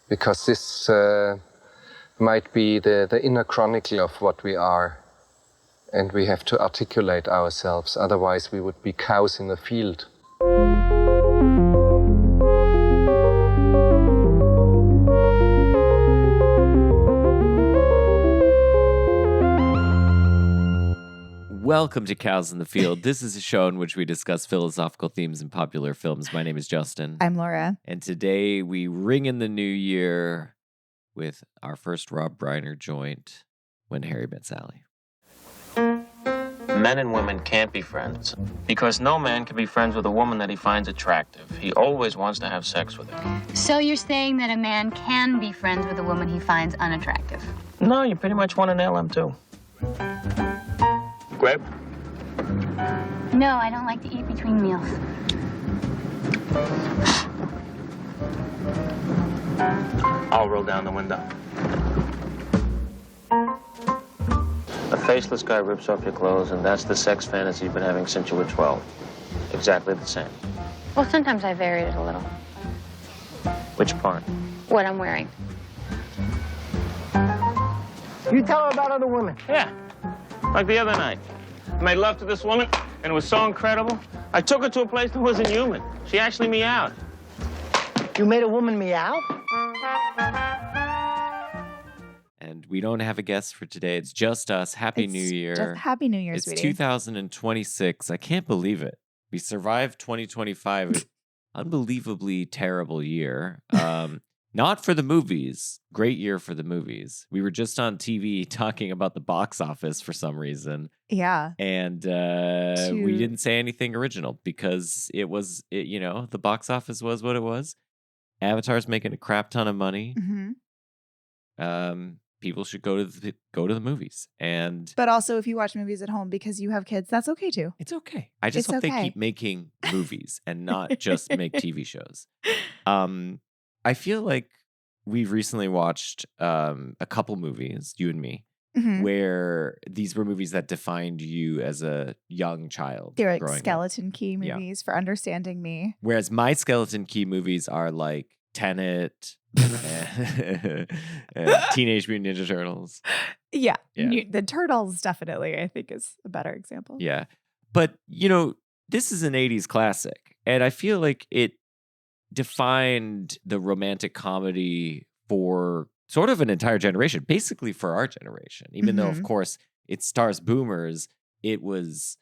because this might be the inner chronicle of what we are, and we have to articulate ourselves, otherwise we would be cows in a field. Welcome to Cows in the Field. This is a show in which we discuss philosophical themes in popular films. My name is Justin. I'm Laura. And today we ring in the new year with our first Rob Reiner joint, When Harry Met Sally. Men and women can't be friends because no man can be friends with a woman that he finds attractive. He always wants to have sex with her. So you're saying that a man can be friends with a woman he finds unattractive? No, you pretty much want to nail him too. Grape? No, I don't like to eat between meals. I'll roll down the window. A faceless guy rips off your clothes, and that's the sex fantasy you've been having since you were 12. Exactly the same. Well, sometimes I vary it a little. Which part? What I'm wearing. You tell her about other women. Yeah. Like the other night. I made love to this woman, and it was so incredible. I took her to a place that wasn't human. She actually meowed. You made a woman meow? And we don't have a guest for today. It's just us. Happy New Year. Happy New Year, It's sweetie. 2026. I can't believe it. We survived 2025. Unbelievably terrible year. Not for the movies. Great year for the movies. We were just on TV talking about the box office for some reason. Yeah. And we didn't say anything original because the box office was what it was. Avatar's making a crap ton of money. Mm-hmm. People should go to the movies. But also, if you watch movies at home because you have kids, that's okay too. It's okay. I just hope they keep making movies and not just make TV shows. I feel like we've recently watched a couple movies, you and me, Mm-hmm. where these were movies that defined you as a young child. They're like growing up. skeleton key movies for understanding me. Whereas my skeleton key movies are like Tenet, and Teenage Mutant Ninja Turtles. Yeah. Yeah. The Turtles definitely, I think, is a better example. Yeah. But, this is an 80s classic. And I feel like it defined the romantic comedy for sort of an entire generation, basically for our generation. Even though, of course, it stars boomers, it was,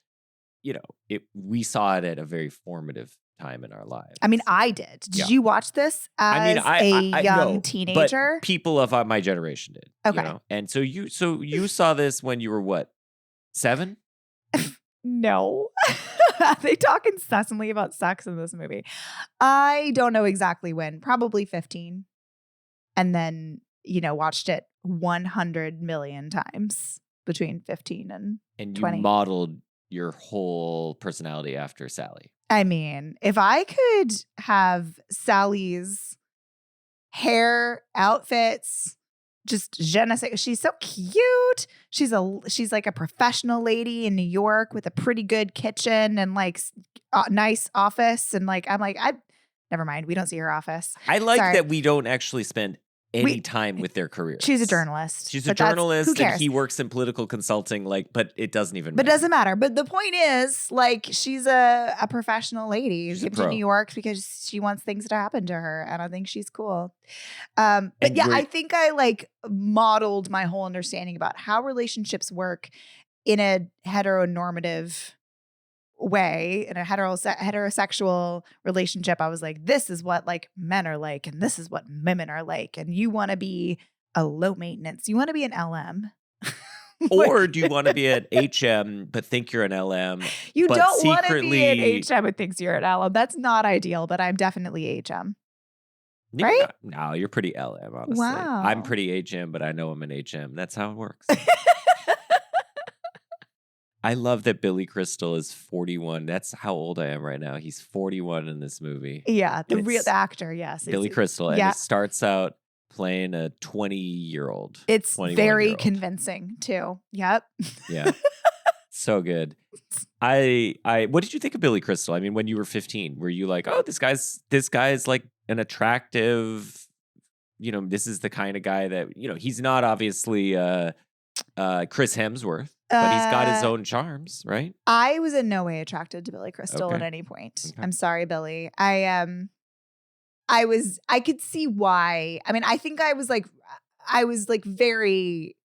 we saw it at a very formative time in our lives. I mean, I did. Did you watch this as a young teenager? But people of my generation did. Okay. And so you saw this when you were what, 7? No. They talk incessantly about sex in this movie. I don't know exactly when. Probably 15. And then, watched it 100 million times between 15 and 20. You modeled your whole personality after Sally. I mean, if I could have Sally's hair, outfits, just je ne sais, she's so cute. She's like a professional lady in New York with a pretty good kitchen and like nice office. And like, never mind. We don't see her office. I like that we don't actually spend any time with their careers. She's a journalist. She's a journalist, who cares? and he works in political consulting. But it doesn't even. But matter. it doesn't matter. But the point is, like, she's a professional lady. She's to New York because she wants things to happen to her, and I think she's cool. But yeah, I think I like modeled my whole understanding about how relationships work in a heteronormative way, in a heterosexual relationship. I was like, this is what like men are like, and this is what women are like, and you want to be a low maintenance, you want to be an LM. Or do you want to be an HM but think you're an LM? You but don't want to secretly... be an HM and thinks you're an LM. That's not ideal, but I'm definitely HM. Right? No, you're pretty LM, honestly. Wow. I'm pretty HM, but I know I'm an HM. That's how it works. I love that Billy Crystal is 41. That's how old I am right now. He's 41 in this movie. Yeah, the actor, yes. Billy Crystal. And it starts out playing a 20-year-old. It's very convincing, too. Yep. Yeah. So good. What did you think of Billy Crystal? I mean, when you were 15, were you like, oh, this guy's like an attractive this is the kind of guy that, he's not obviously Chris Hemsworth, but he's got his own charms, right? I was in no way attracted to Billy Crystal at any point. Okay. I'm sorry, Billy. I could see why. I mean, I think I was very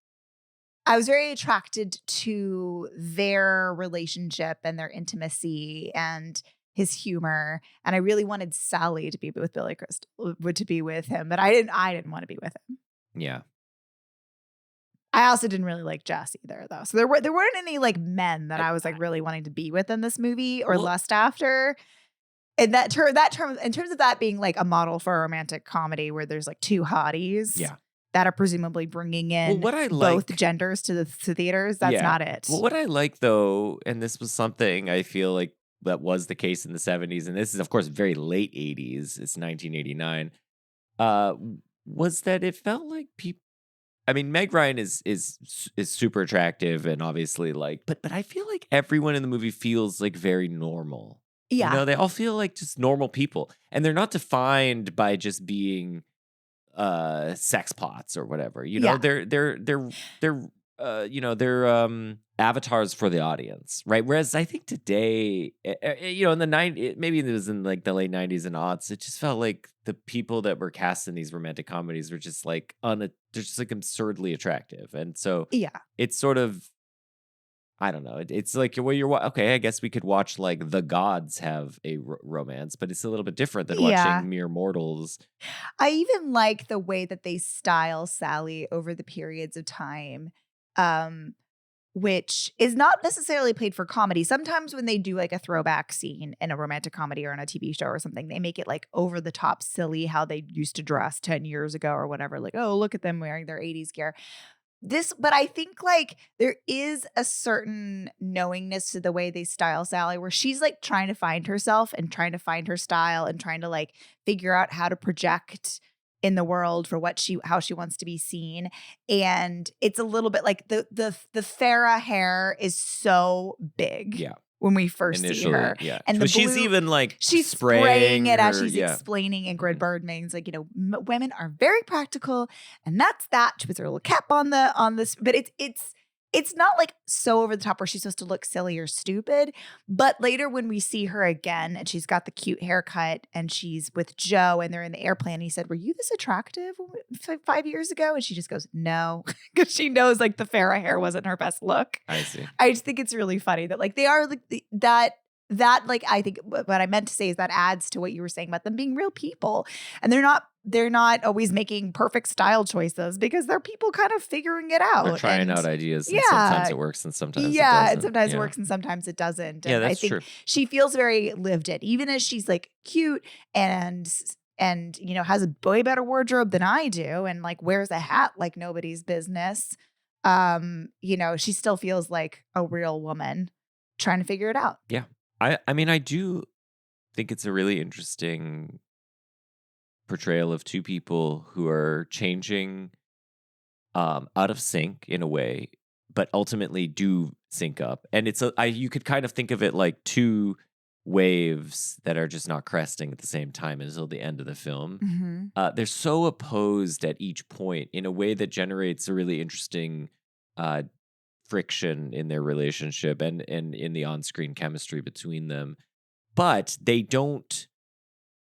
attracted to their relationship and their intimacy and his humor. And I really wanted Sally to be with Billy Crystal, to be with him, but I didn't want to be with him. Yeah. I also didn't really like Jess either, though. So there weren't any like men that I was like really wanting to be with in this movie or lust after. And that term, in terms of that being like a model for a romantic comedy where there's like two hotties that are presumably bringing in both genders to the theaters, that's not it. Well, what I like though, and this was something I feel like that was the case in the 70s, and this is of course very late 80s, it's 1989, was that it felt like people, I mean, Meg Ryan is super attractive and obviously like, but I feel like everyone in the movie feels like very normal. Yeah. They all feel like just normal people, and they're not defined by just being sex pots or whatever. They're avatars for the audience, right? Whereas I think today, in the 90s, maybe it was in like the late 90s and aughts, it just felt like the people that were cast in these romantic comedies were just like they're just like absurdly attractive, and so it's sort of, I don't know. It's like okay, I guess we could watch like The Gods have a romance, but it's a little bit different than watching mere mortals. I even like the way that they style Sally over the periods of time, which is not necessarily played for comedy. Sometimes when they do like a throwback scene in a romantic comedy or in a TV show or something, they make it like over the top silly how they used to dress 10 years ago or whatever. Like, oh, look at them wearing their 80s gear. But I think like there is a certain knowingness to the way they style Sally where she's like trying to find herself and trying to find her style and trying to like figure out how to project in the world for how she wants to be seen. And it's a little bit like the Farrah hair is so big. Yeah. When we first see her. Yeah. And she's even like she's spraying it as she's explaining Ingrid Bergman's like, women are very practical, and that's that. She puts her little cap on this, but it's not like so over the top where she's supposed to look silly or stupid. But later when we see her again and she's got the cute haircut and she's with Joe and they're in the airplane, and he said, "Were you this attractive 5 years ago?" And she just goes, "No," because she knows like the Farrah hair wasn't her best look. I see. I just think it's really funny that like they are like that like I think what I meant to say is that adds to what you were saying about them being real people, and they're not always making perfect style choices because they're people kind of figuring it out. They're trying out ideas. And sometimes it works and sometimes it doesn't. And sometimes it works and sometimes it doesn't. And that's I think true. she feels very lived in, even as she's like cute and has a way better wardrobe than I do and like wears a hat like nobody's business. She still feels like a real woman trying to figure it out. Yeah. I mean, I do think it's a really interesting portrayal of two people who are changing out of sync in a way, but ultimately do sync up. And you could kind of think of it like two waves that are just not cresting at the same time until the end of the film. Mm-hmm. They're so opposed at each point in a way that generates a really interesting friction in their relationship and in the on-screen chemistry between them, but they don't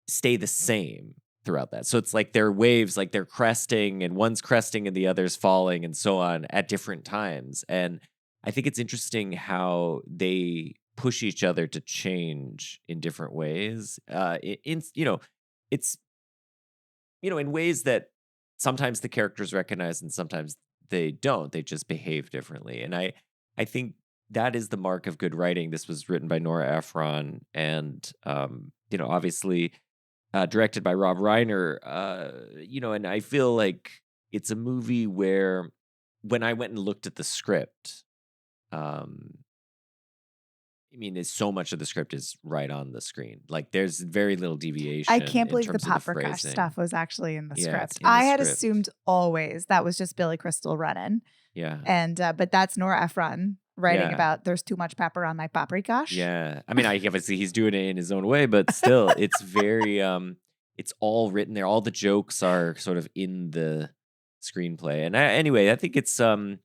stay the same throughout that. So it's like they're waves, like they're cresting and one's cresting and the other's falling and so on at different times. And I think it's interesting how they push each other to change in different ways. It's in ways that sometimes the characters recognize and sometimes they don't. They just behave differently. And I think that is the mark of good writing. This was written by Nora Ephron and, obviously directed by Rob Reiner, and I feel like it's a movie where when I went and looked at the script, so much of the script is right on the screen. Like there's very little deviation. I can't believe the in terms of paprika stuff was actually in the Yeah, script. it's in the I had script. assumed always that was just Billy Crystal running. Yeah. And but that's Nora Ephron writing Yeah. about there's too much pepper on my paprika. Yeah. I mean, obviously he's doing it in his own way, but still it's very it's all written there. All the jokes are sort of in the screenplay. And anyway, I think it's in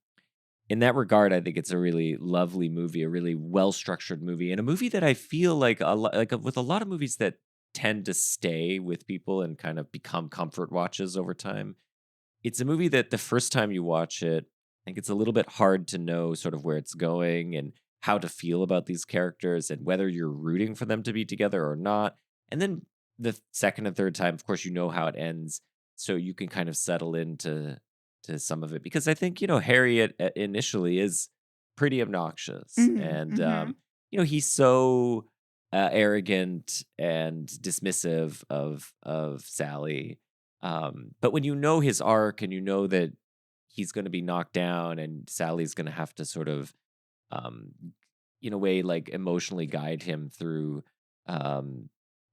that regard, I think it's a really lovely movie, a really well-structured movie, and a movie that I feel like with a lot of movies that tend to stay with people and kind of become comfort watches over time. It's a movie that the first time you watch it, I think it's a little bit hard to know sort of where it's going and how to feel about these characters and whether you're rooting for them to be together or not. And then the second and third time, of course, you know how it ends, so you can kind of settle into some of it, because I think Harry initially is pretty obnoxious, and he's so arrogant and dismissive of Sally. But when you know his arc and you know that he's going to be knocked down and Sally's going to have to sort of, in a way, like emotionally guide him through,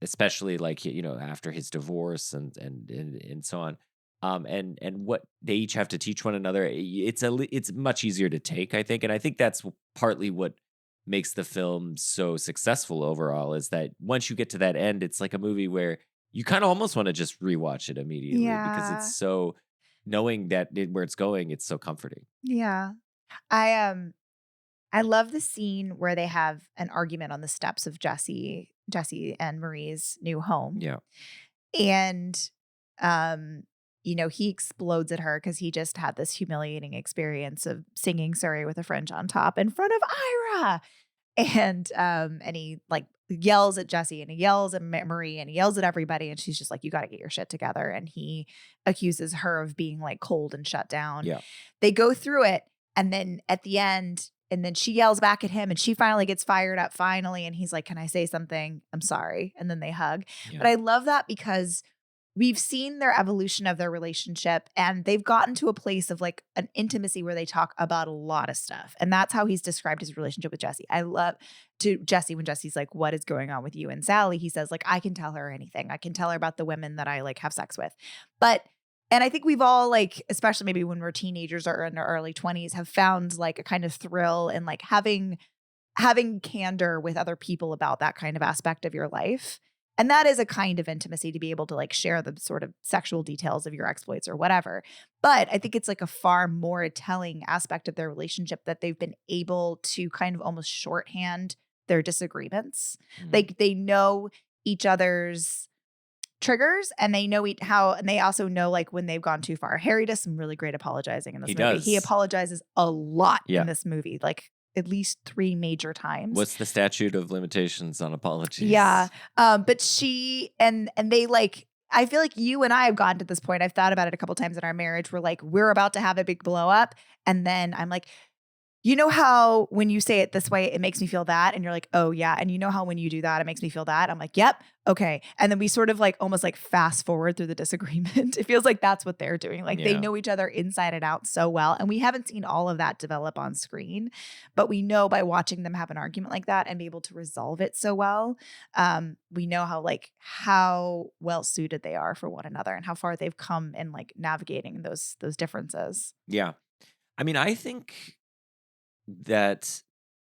especially like after his divorce and so on. And what they each have to teach one another, it's much easier to take, I think. And I think that's partly what makes the film so successful overall, is that once you get to that end, it's like a movie where you kind of almost want to just rewatch it immediately, because it's so, knowing that where it's going, it's so comforting. Yeah. I love the scene where they have an argument on the steps of Jesse and Marie's new home. Yeah. And he explodes at her because he just had this humiliating experience of singing Sorry with a Fringe on Top in front of Ira. And he like yells at Jesse and he yells at Marie and he yells at everybody. And she's just like, you got to get your shit together. And he accuses her of being like cold and shut down. Yeah. They go through it. And then at the end, and then she yells back at him and she finally gets fired up finally. And he's like, can I say something? I'm sorry. And then they hug. Yeah. But I love that because we've seen their evolution of their relationship, and they've gotten to a place of like an intimacy where they talk about a lot of stuff. And that's how he's described his relationship with Jesse. I love to Jesse, when Jesse's like, what is going on with you and Sally? He says like, I can tell her anything. I can tell her about the women that I like have sex with. And I think we've all, like, especially maybe when we're teenagers or in our early 20s, have found like a kind of thrill in like having candor with other people about that kind of aspect of your life. And that is a kind of intimacy, to be able to like share the sort of sexual details of your exploits or whatever. But I think it's like a far more telling aspect of their relationship that they've been able to kind of almost shorthand their disagreements. Mhm. Like they know each other's triggers, and they know and they also know like when they've gone too far. Harry does some really great apologizing in this movie. does. He apologizes a lot Yeah. in this movie, like at least 3 major times. What's the statute of limitations on apologies? Yeah. But she and they like, I feel like you and I have gotten to this point. I've thought about it a couple times in our marriage. We're like, we're about to have a big blow up. And then I'm like, you know how when you say it this way, it makes me feel that? And you're like, oh yeah. And you know how when you do that, it makes me feel that? I'm like, yep. Okay. And then we sort of like almost like fast forward through the disagreement. It feels like that's what they're doing. Like they Yeah. know each other inside and out so well. And we haven't seen all of that develop on screen, but we know by watching them have an argument like that and be able to resolve it so well, we know how well suited they are for one another and how far they've come in like navigating those differences. Yeah. I mean, I think that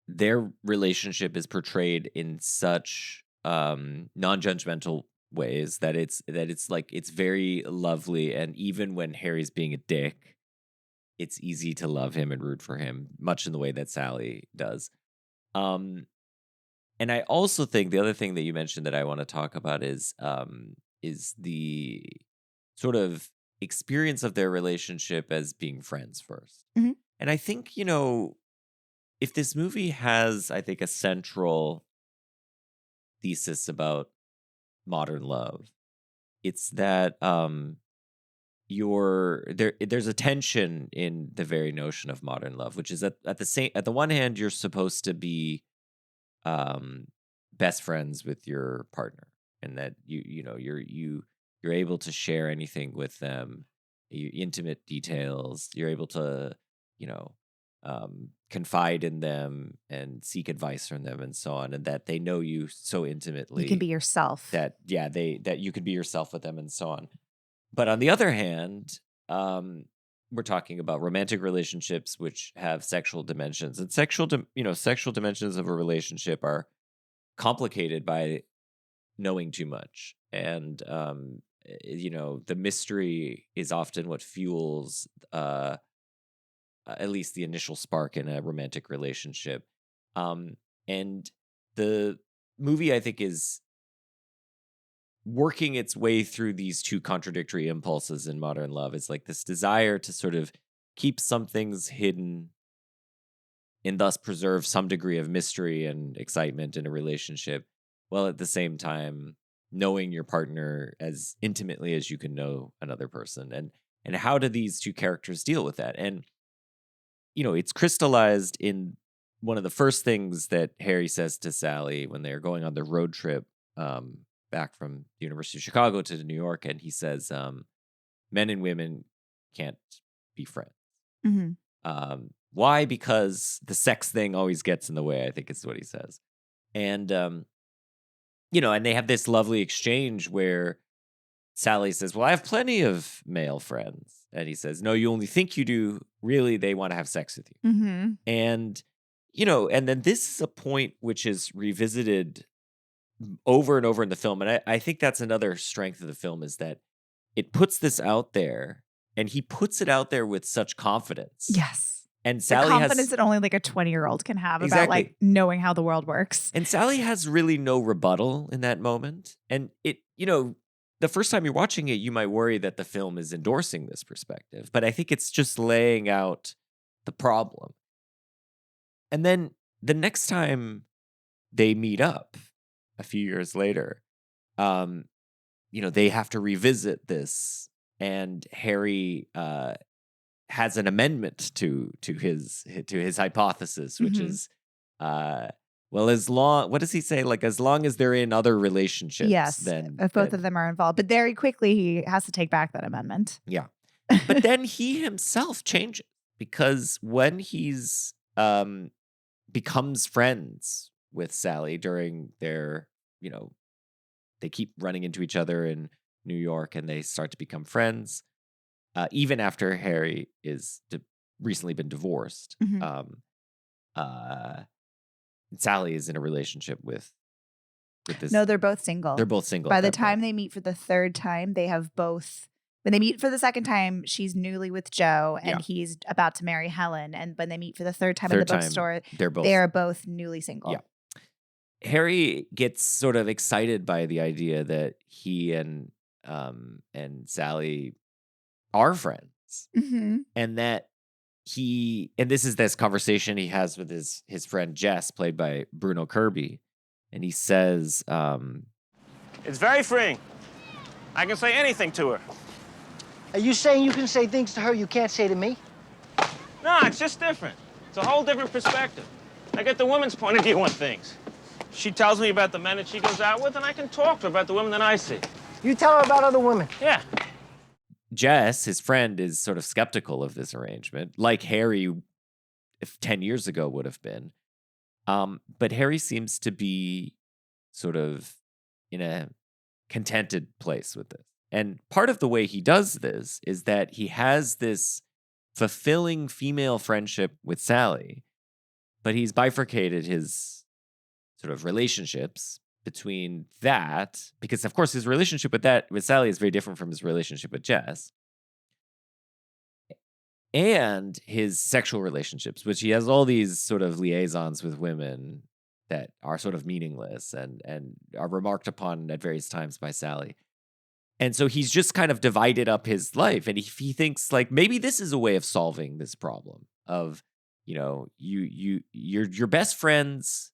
their relationship is portrayed in such non-judgmental ways that it's like it's very lovely, and even when Harry's being a dick, it's easy to love him and root for him, much in the way that Sally does. And I also think the other thing that you mentioned that I want to talk about is the sort of experience of their relationship as being friends first. Mhm. And I think, if this movie has, I think, a central thesis about modern love, it's that there's a tension in the very notion of modern love, which is that at the one hand, you're supposed to be best friends with your partner, and that you're able to share anything with them, intimate details. You're able to confide in them and seek advice from them and so on, and that they know you so intimately. You can be yourself. That you can be yourself with them and so on. But on the other hand, we're talking about romantic relationships which have sexual dimensions, and sexual dimensions of a relationship are complicated by knowing too much and the mystery is often what fuels at least the initial spark in a romantic relationship. And the movie, I think, is working its way through these two contradictory impulses in modern love. It's like this desire to sort of keep some things hidden and thus preserve some degree of mystery and excitement in a relationship, while at the same time knowing your partner as intimately as you can know another person. And how do these two characters deal with that? And it's crystallized in one of the first things that Harry says to Sally when they're going on the road trip back from the University of Chicago to New York. And he says, men and women can't be friends. Mm-hmm. Why? Because the sex thing always gets in the way, I think is what he says. And, and they have this lovely exchange where Sally says, well, I have plenty of male friends. And he says, no, you only think you do. Really, they want to have sex with you. Mm-hmm. And, and then this is a point which is revisited over and over in the film. And I think that's another strength of the film, is that it puts this out there, and he puts it out there with such confidence. Yes. And Sally the confidence that only like a 20-year-old can have about like knowing how the world works. And Sally has really no rebuttal in that moment. And it, the first time you're watching it, you might worry that the film is endorsing this perspective, but I think it's just laying out the problem. And then the next time they meet up a few years later, they have to revisit this, and Harry has an amendment to his hypothesis, which is, what does he say? Like, as long as they're in other relationships, yes, if both of them are involved. But very quickly, he has to take back that amendment. Yeah. But then he himself changes, because when he's becomes friends with Sally during their, they keep running into each other in New York, and they start to become friends, even after Harry is recently been divorced. Mm-hmm. Sally is in a relationship with this. No, they're both single. They're both single. By the time they meet for the third time, they have both. When they meet for the second time, she's newly with Joe, and he's about to marry Helen. And when they meet for the third time in the bookstore, they are both newly single. Yeah. Harry gets sort of excited by the idea that he and Sally are friends, and that and this is this conversation he has with his friend Jess, played by Bruno Kirby, and he says, it's very freeing. I can say anything to her. Are you saying you can say things to her you can't say to me? No, it's just different. It's a whole different perspective. I get the woman's point of view on things. She tells me about the men that she goes out with, and I can talk to her about the women that I see. You tell her about other women. Yeah. Jess, his friend, is sort of skeptical of this arrangement, like Harry 10 years ago would have been. But Harry seems to be sort of in a contented place with this. And part of the way he does this is that he has this fulfilling female friendship with Sally, but he's bifurcated his sort of relationships between that, because of course his relationship with Sally is very different from his relationship with Jess, and his sexual relationships, which he has all these sort of liaisons with women that are sort of meaningless and are remarked upon at various times by Sally. And so he's just kind of divided up his life, and he thinks like maybe this is a way of solving this problem of, you're best friends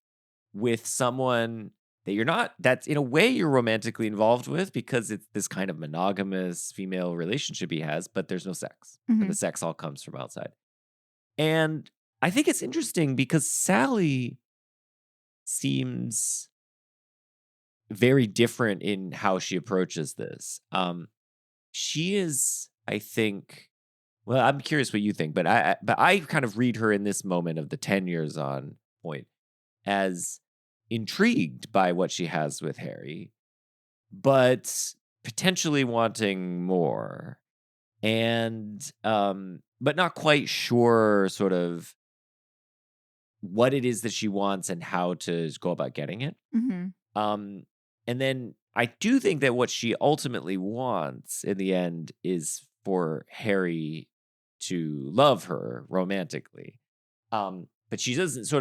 with someone that's in a way you're romantically involved with, because it's this kind of monogamous female relationship he has, but there's no sex. And the sex all comes from outside. And I think it's interesting because Sally seems very different in how she approaches this. She is, I think, well, I'm curious what you think, but I kind of read her in this moment of the 10 years on point as intrigued by what she has with Harry, but potentially wanting more, and but not quite sure sort of what it is that she wants and how to go about getting it. Mm-hmm. And then I do think that what she ultimately wants in the end is for Harry to love her romantically. But she hasn't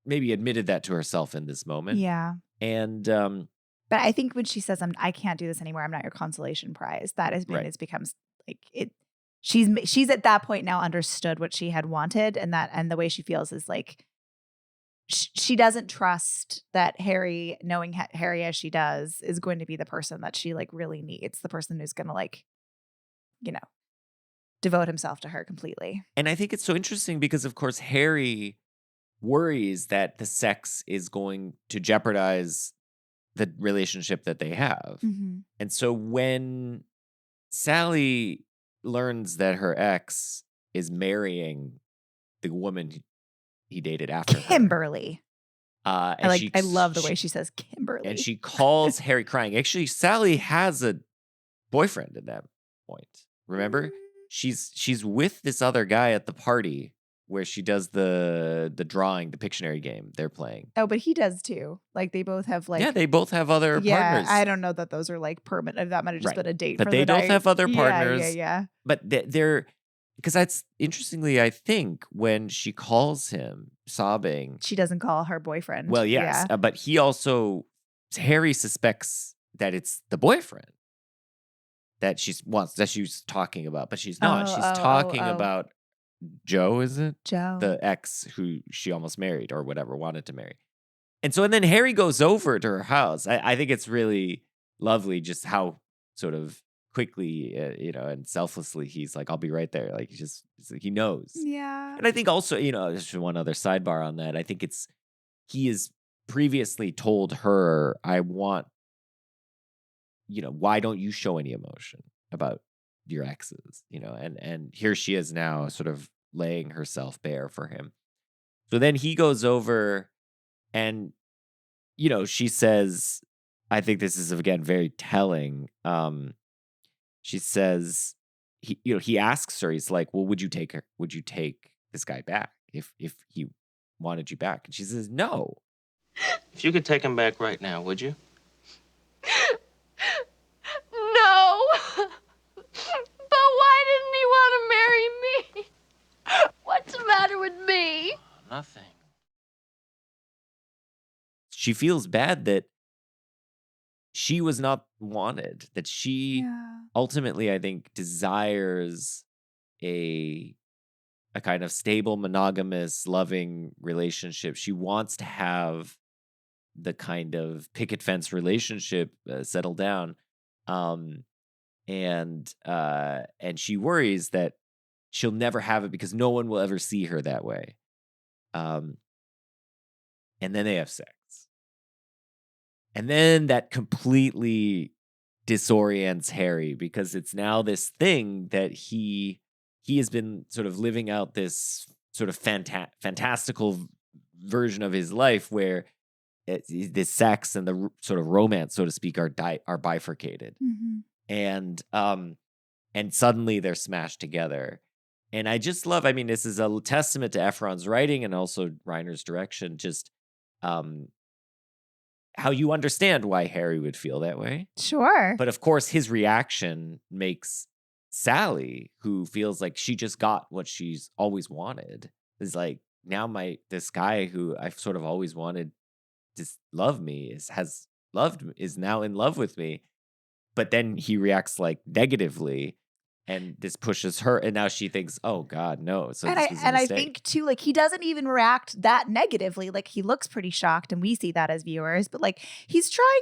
maybe admitted that to herself in this moment. Yeah. And but I think when she says, I can't do this anymore, I'm not your consolation prize, that has been, Right. it becomes like it. She's at that point now understood what she had wanted, and the way she feels is like she doesn't trust that Harry, knowing Harry as she does, is going to be the person that she like really needs, the person who's going to like, devote himself to her completely. And I think it's so interesting because, of course, Harry worries that the sex is going to jeopardize the relationship that they have. Mm-hmm. And so when Sally learns that her ex is marrying the woman he dated after Kimberly. her, I love the way she says Kimberly. And she calls Harry crying. Actually, Sally has a boyfriend at that point. Remember? She's with this other guy at the party where she does the drawing, the Pictionary game they're playing. Oh, but he does too. Like they both have like they both have other partners. I don't know that those are like permanent. That might have just been a date. But for they the both night. have other partners. Yeah. But they're because that's interestingly, I think when she calls him sobbing, she doesn't call her boyfriend. Well, yes, yeah. But Harry suspects that it's the boyfriend that she's talking about, but she's not. She's talking about Joe, is it? Joe. The ex who she almost married or whatever, wanted to marry. And then Harry goes over to her house. I think it's really lovely just how sort of quickly, and selflessly he's like, I'll be right there. Like he knows. Yeah. And I think also, just one other sidebar on that. I think he has previously told her, I want, why don't you show any emotion about your exes, and here she is now sort of laying herself bare for him. So then he goes over and, she says, I think this is again very telling. She says, he asks her, he's like, well, would you take this guy back if he wanted you back? And she says, no. If you could take him back right now, would you? No. But why didn't he want to marry me? What's the matter with me? Nothing. She feels bad that she was not wanted, that she ultimately, I think, desires a kind of stable, monogamous, loving relationship. She wants to have the kind of picket fence relationship settle down. And she worries that she'll never have it because no one will ever see her that way. And then they have sex. And then that completely disorients Harry because it's now this thing that he has been sort of living out this sort of fantastical version of his life where the sex and the sort of romance, so to speak, are bifurcated. Mm-hmm. And suddenly they're smashed together. And I just love, this is a testament to Ephron's writing and also Reiner's direction, just how you understand why Harry would feel that way. Sure. But of course, his reaction makes Sally, who feels like she just got what she's always wanted, is like, now this guy who I've sort of always wanted to love me is now in love with me. But then he reacts like negatively. And this pushes her, and now she thinks, "Oh God, no!" So I think too, like he doesn't even react that negatively. Like he looks pretty shocked, and we see that as viewers. But like he's trying,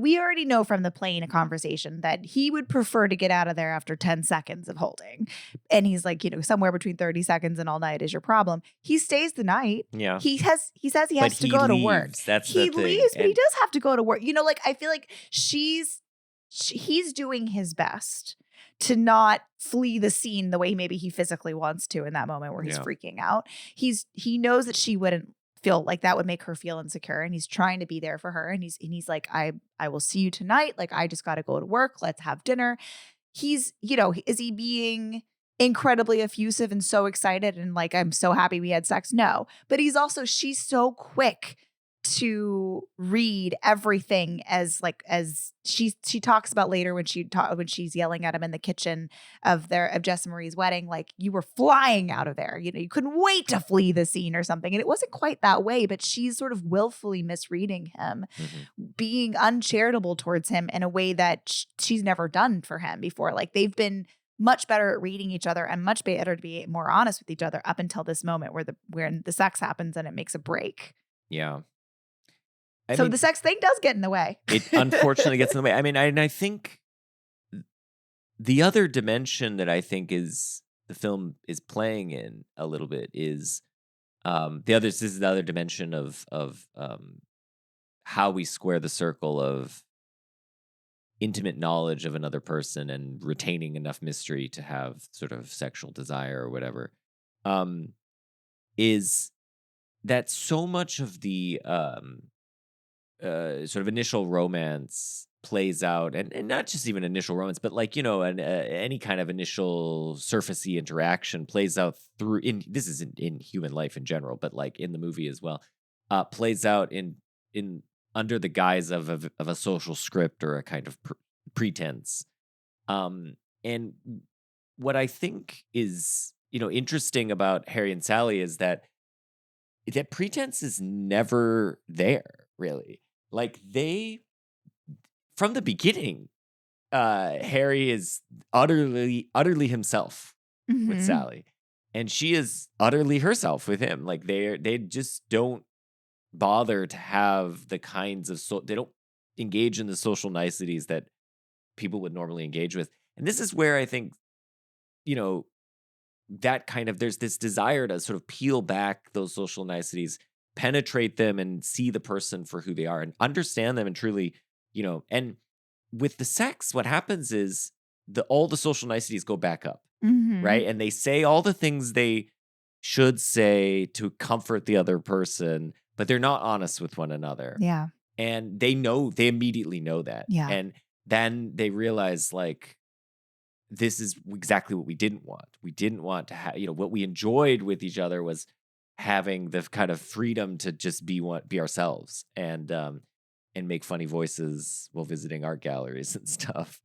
we already know from the plane conversation that he would prefer to get out of there after 10 seconds of holding. And he's like, somewhere between 30 seconds and all night is your problem. He stays the night. Yeah. He says he has to go to work. He leaves, but he does have to go to work. Like I feel like he's doing his best to not flee the scene the way maybe he physically wants to in that moment where he's freaking out. He knows that she wouldn't feel like that would make her feel insecure, and he's trying to be there for her. And he's like, I will see you tonight. Like, I just got to go to work. Let's have dinner. He's, is he being incredibly effusive and so excited and like, I'm so happy we had sex? No, but she's so quick to read everything as she talks about later when she's yelling at him in the kitchen of Jess and Marie's wedding, like, you were flying out of there, you couldn't wait to flee the scene or something. And it wasn't quite that way, but she's sort of willfully misreading him, being uncharitable towards him in a way that she's never done for him before. Like, they've been much better at reading each other and much better to be more honest with each other up until this moment when the sex happens and it makes a break. Yeah. So the sex thing does get in the way. It unfortunately gets in the way. I mean, I think the other dimension that I think is the film is playing in a little bit is this is the other dimension of how we square the circle of intimate knowledge of another person and retaining enough mystery to have sort of sexual desire or whatever, is that so much of the sort of initial romance plays out, and not just even initial romance, but like, any kind of initial surfacey interaction plays out through this is in human life in general, but like in the movie as well, plays out in under the guise of a social script or a kind of pretense. And what I think is, interesting about Harry and Sally is that pretense is never there, really. Like, from the beginning, Harry is utterly himself with Sally, and she is utterly herself with him. Like, they just don't bother to have the kinds of they don't engage in the social niceties that people would normally engage with. And this is where I think, that kind of, there's this desire to sort of peel back those social niceties, penetrate them, and see the person for who they are and understand them and truly, and with the sex, what happens is all the social niceties go back up, right? And they say all the things they should say to comfort the other person, but they're not honest with one another. Yeah. And they immediately know that. Yeah. And then they realize, like, this is exactly what we didn't want. We didn't want to have, what we enjoyed with each other was having the kind of freedom to just be ourselves and make funny voices while visiting art galleries and stuff.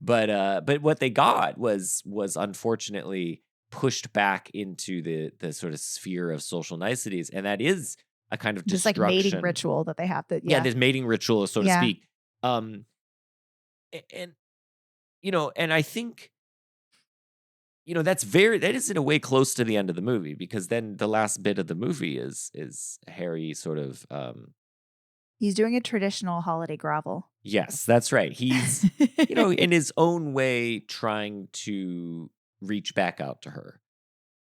But what they got was unfortunately pushed back into the sort of sphere of social niceties, and that is a kind of just like mating ritual that they have to. Yeah, this mating ritual, so to speak. And I think that is in a way close to the end of the movie, because then the last bit of the movie is Harry sort of he's doing a traditional holiday grovel. Yes, that's right. He's in his own way trying to reach back out to her.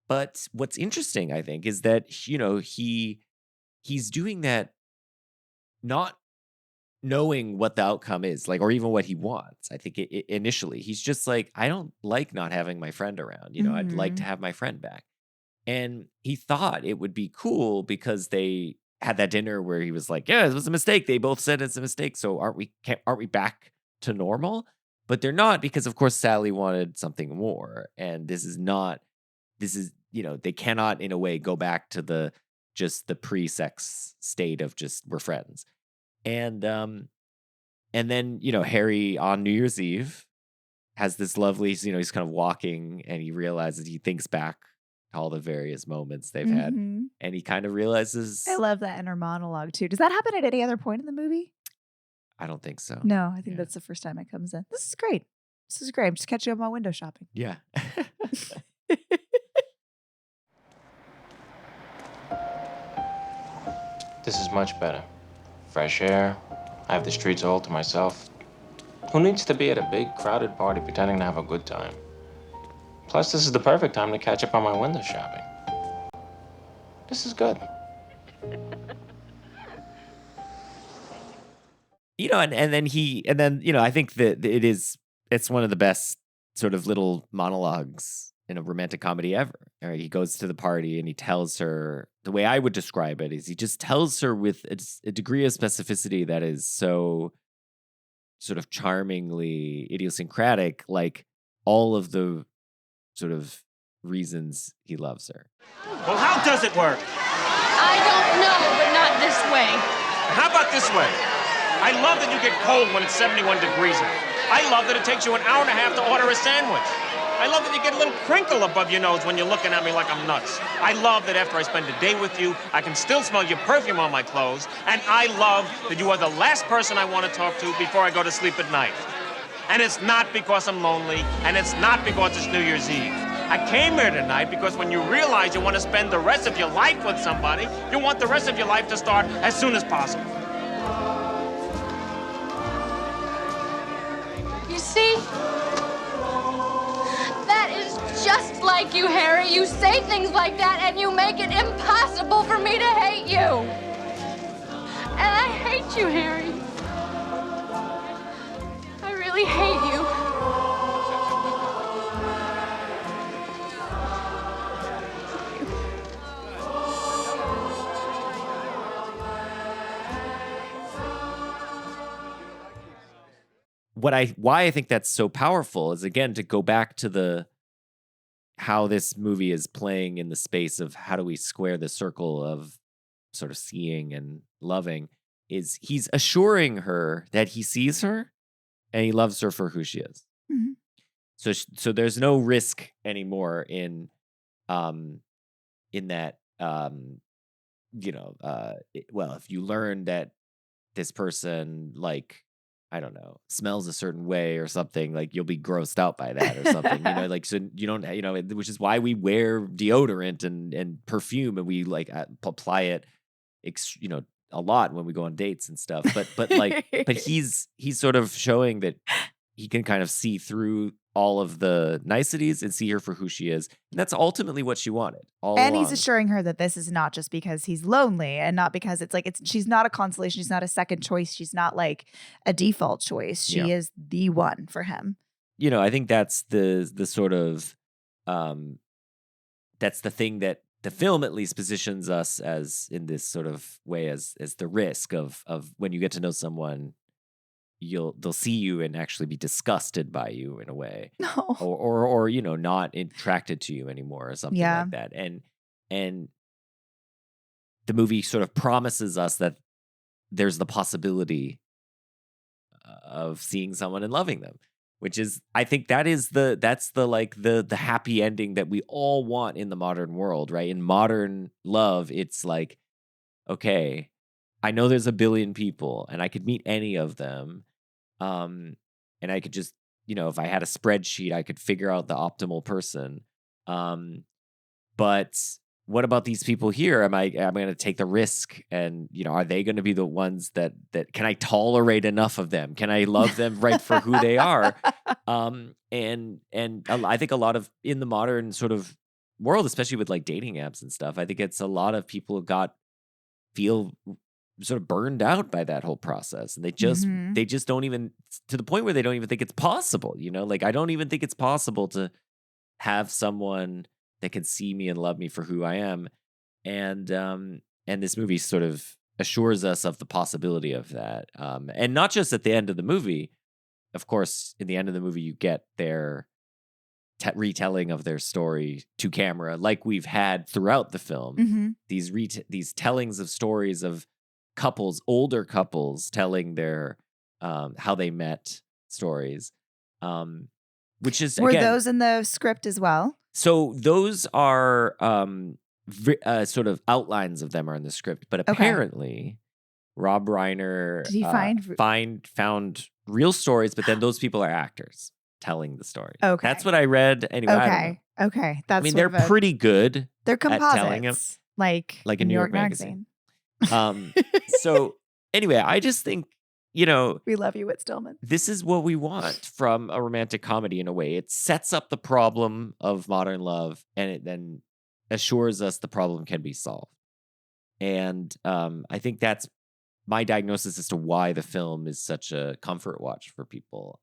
But what's interesting, I think, is that he's doing that not knowing what the outcome is, like, or even what he wants. I think initially he's just like, I don't like not having my friend around. I'd like to have my friend back. And he thought it would be cool because they had that dinner where he was like, yeah, it was a mistake. They both said it's a mistake. So aren't we back to normal? But they're not, because of course Sally wanted something more. And this is they cannot in a way go back to the pre-sex state of just we're friends. And then, Harry on New Year's Eve has this lovely, he's kind of walking and he realizes, he thinks back to all the various moments they've had, and he kind of realizes. I love that inner monologue too. Does that happen at any other point in the movie? I don't think so. No, I think that's the first time it comes in. This is great. I'm just catching up on window shopping. Yeah. This is much better. Fresh air. I have the streets all to myself. Who needs to be at a big, crowded party pretending to have a good time? Plus, this is the perfect time to catch up on my window shopping. This is good. And then I think that it's one of the best sort of little monologues in a romantic comedy ever. Right? He goes to the party and he tells her, the way I would describe it is he just tells her with a degree of specificity that is so sort of charmingly idiosyncratic, like all of the sort of reasons he loves her. Well, how does it work? I don't know, but not this way. How about this way? I love that you get cold when it's 71 degrees out. I love that it takes you an hour and a half to order a sandwich. I love that you get a little crinkle above your nose when you're looking at me like I'm nuts. I love that after I spend a day with you, I can still smell your perfume on my clothes. And I love that you are the last person I want to talk to before I go to sleep at night. And it's not because I'm lonely, and it's not because it's New Year's Eve. I came here tonight because when you realize you want to spend the rest of your life with somebody, you want the rest of your life to start as soon as possible. You see? That is just like you, Harry. You say things like that and you make it impossible for me to hate you. And I hate you, Harry. I really hate you. Why I think that's so powerful is, again, to go back to how this movie is playing in the space of how do we square the circle of sort of seeing and loving, is he's assuring her that he sees her and he loves her for who she is. Mhm. So there's no risk anymore in that if you learn that this person, like, I don't know, smells a certain way or something, like you'll be grossed out by that or something, like, so you don't, which is why we wear deodorant and perfume, and we like apply it, a lot when we go on dates and stuff. But he's sort of showing that he can kind of see through all of the niceties and see her for who she is. And that's ultimately what she wanted all And along. he's assuring her that this is not just because he's lonely and not because she's not a consolation. She's not a second choice. She's not like a default choice. She is the one for him. I think that's the sort of, that's the thing that the film at least positions us as, in this sort of way, as the risk of when you get to know someone, they'll see you and actually be disgusted by you in a way, No. or not attracted to you anymore or something like that. And the movie sort of promises us that there's the possibility of seeing someone and loving them, which is, I think that's the happy ending that we all want in the modern world, right? In modern love, it's like, okay, I know there's a billion people and I could meet any of them. And I could just, if I had a spreadsheet, I could figure out the optimal person. But what about these people here? Am I going to take the risk? And, are they going to be the ones that can I tolerate enough of them? Can I love them right for who they are? And I think a lot of, in the modern sort of world, especially with like dating apps and stuff, I think it's a lot of people feel sort of burned out by that whole process, and they just don't even, to the point where they don't even think it's possible. Like, I don't even think it's possible to have someone that can see me and love me for who I am, and this movie sort of assures us of the possibility of that, and not just at the end of the movie. Of course, in the end of the movie, you get their retelling of their story to camera, like we've had throughout the film. Mm-hmm. These tellings of stories of older couples telling their how they met stories, which is, were again, those in the script as well? So those are sort of outlines of them are in the script, but apparently Rob Reiner did he found real stories, but then those people are actors telling the story. Okay, that's what I read anyway. Okay, that's. They're pretty good. They're composites, at telling them, like a New York magazine. So anyway, I just think, we love you, Whit Stillman. This is what we want from a romantic comedy in a way. It sets up the problem of modern love, and it then assures us the problem can be solved. And I think that's my diagnosis as to why the film is such a comfort watch for people.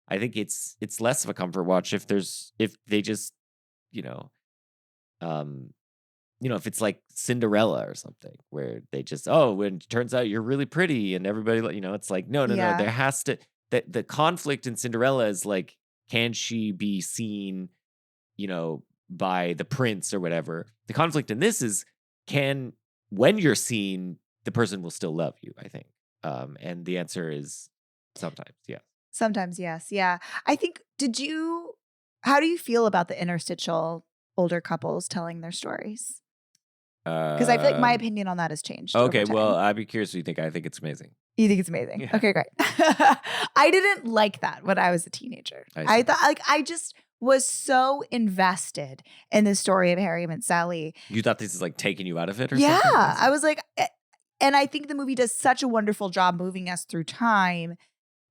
I think it's less of a comfort watch if they just, if it's like Cinderella or something, where they just, when it turns out you're really pretty and everybody, it's like, no. There has to, the conflict in Cinderella is like, can she be seen, by the prince or whatever. The conflict in this is when you're seen, the person will still love you, I think. And the answer is sometimes, yeah. Sometimes, yes. Yeah. I think, how do you feel about the interstitial older couples telling their stories? Because I feel like my opinion on that has changed. Okay, over time. well, I'd be curious what you think. I think it's amazing. You think it's amazing? Yeah. Okay, great. I didn't like that when I was a teenager. I thought, like, I just was so invested in the story of Harry Met Sally. You thought this is like taking you out of it or Yeah, something? I was like, and I think the movie does such a wonderful job moving us through time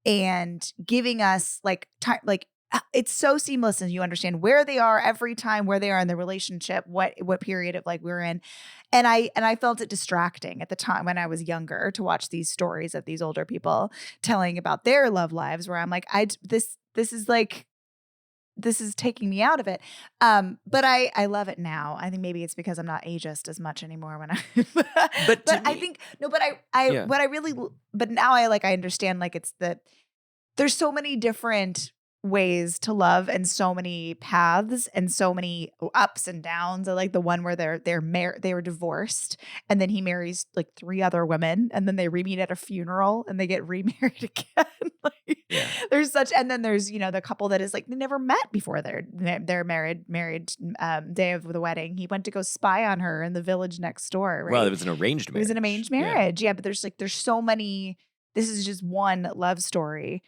and giving us like time, like it's so seamless and you understand where they are every time, where they are in the relationship, what period of like we're in. And I felt it distracting at the time when I was younger to watch these stories of these older people telling about their love lives, where I'm like, this is taking me out of it. But I love it now. I think maybe it's because I'm not ageist as much anymore when I but I think Yeah. but now I understand, like, there's so many different ways to love and so many paths and so many ups and downs. I like the one where they were divorced and then he marries like 3 other women and then they re-meet at a funeral and they get remarried again. Yeah. There's and then there's, the couple that is like, they never met before their married day of the wedding. He went to go spy on her in the village next door. Right? Well, it was an arranged marriage. It was an arranged marriage. Yeah, but there's so many. This is just one love story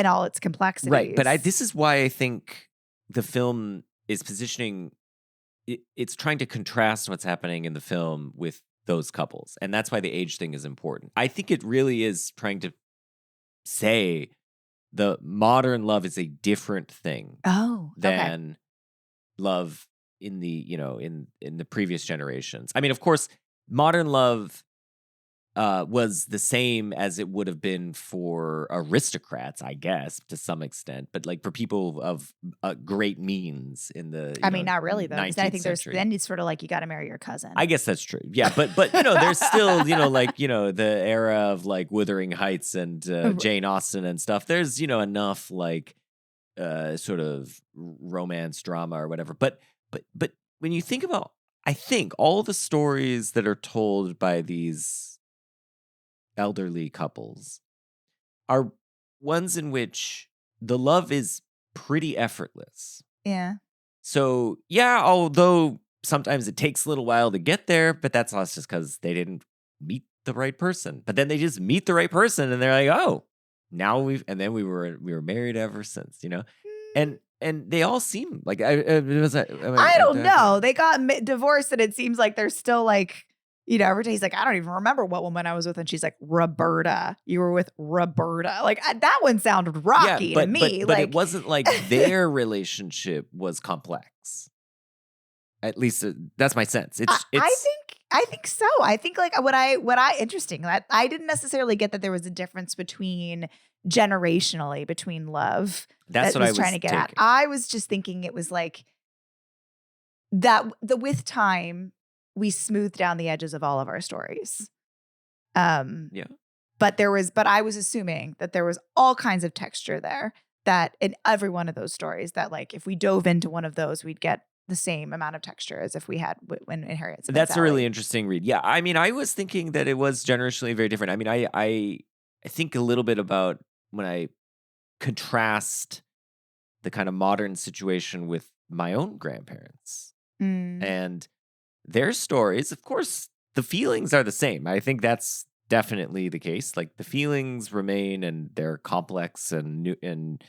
and all its complexities. Right, but this is why I think the film is positioning. It's trying to contrast what's happening in the film with those couples, and that's why the age thing is important. I think it really is trying to say the modern love is a different thing than love in the in the previous generations. I mean, of course, modern love was the same as it would have been for aristocrats, I guess, to some extent. But like for people of great means in the, not really though. 19th I think century. then it's sort of like you got to marry your cousin. I guess that's true. Yeah, but there's still the era of like Wuthering Heights and Jane Austen and stuff. There's enough like sort of romance drama or whatever. But when you think about, I think all the stories that are told by these elderly couples are ones in which the love is pretty effortless. Yeah. So, yeah, although sometimes it takes a little while to get there, but that's just because they didn't meet the right person. But then they just meet the right person and they're like, oh, now we were married ever since, And they all seem like I don't know. They got divorced and it seems like they're still like, every day he's like, I don't even remember what woman I was with. And she's like, Roberta. You were with Roberta. Like, that one sounded rocky to me. But it wasn't like their relationship was complex. At least that's my sense. I think so. I think like interesting. I didn't necessarily get that there was a difference generationally between love. That's what I was trying to get at. I was just thinking it was like that with time, we smoothed down the edges of all of our stories. Yeah. But I was assuming that there was all kinds of texture there, that in every one of those stories, that like if we dove into one of those, we'd get the same amount of texture as if we had when in Harriet Smith That's Sally. a really interesting read. Yeah. I mean, I was thinking that it was generationally very different. I mean, I think a little bit about when I contrast the kind of modern situation with my own grandparents and their stories. Of course, the feelings are the same. I think that's definitely the case. Like the feelings remain, and they're complex and new, and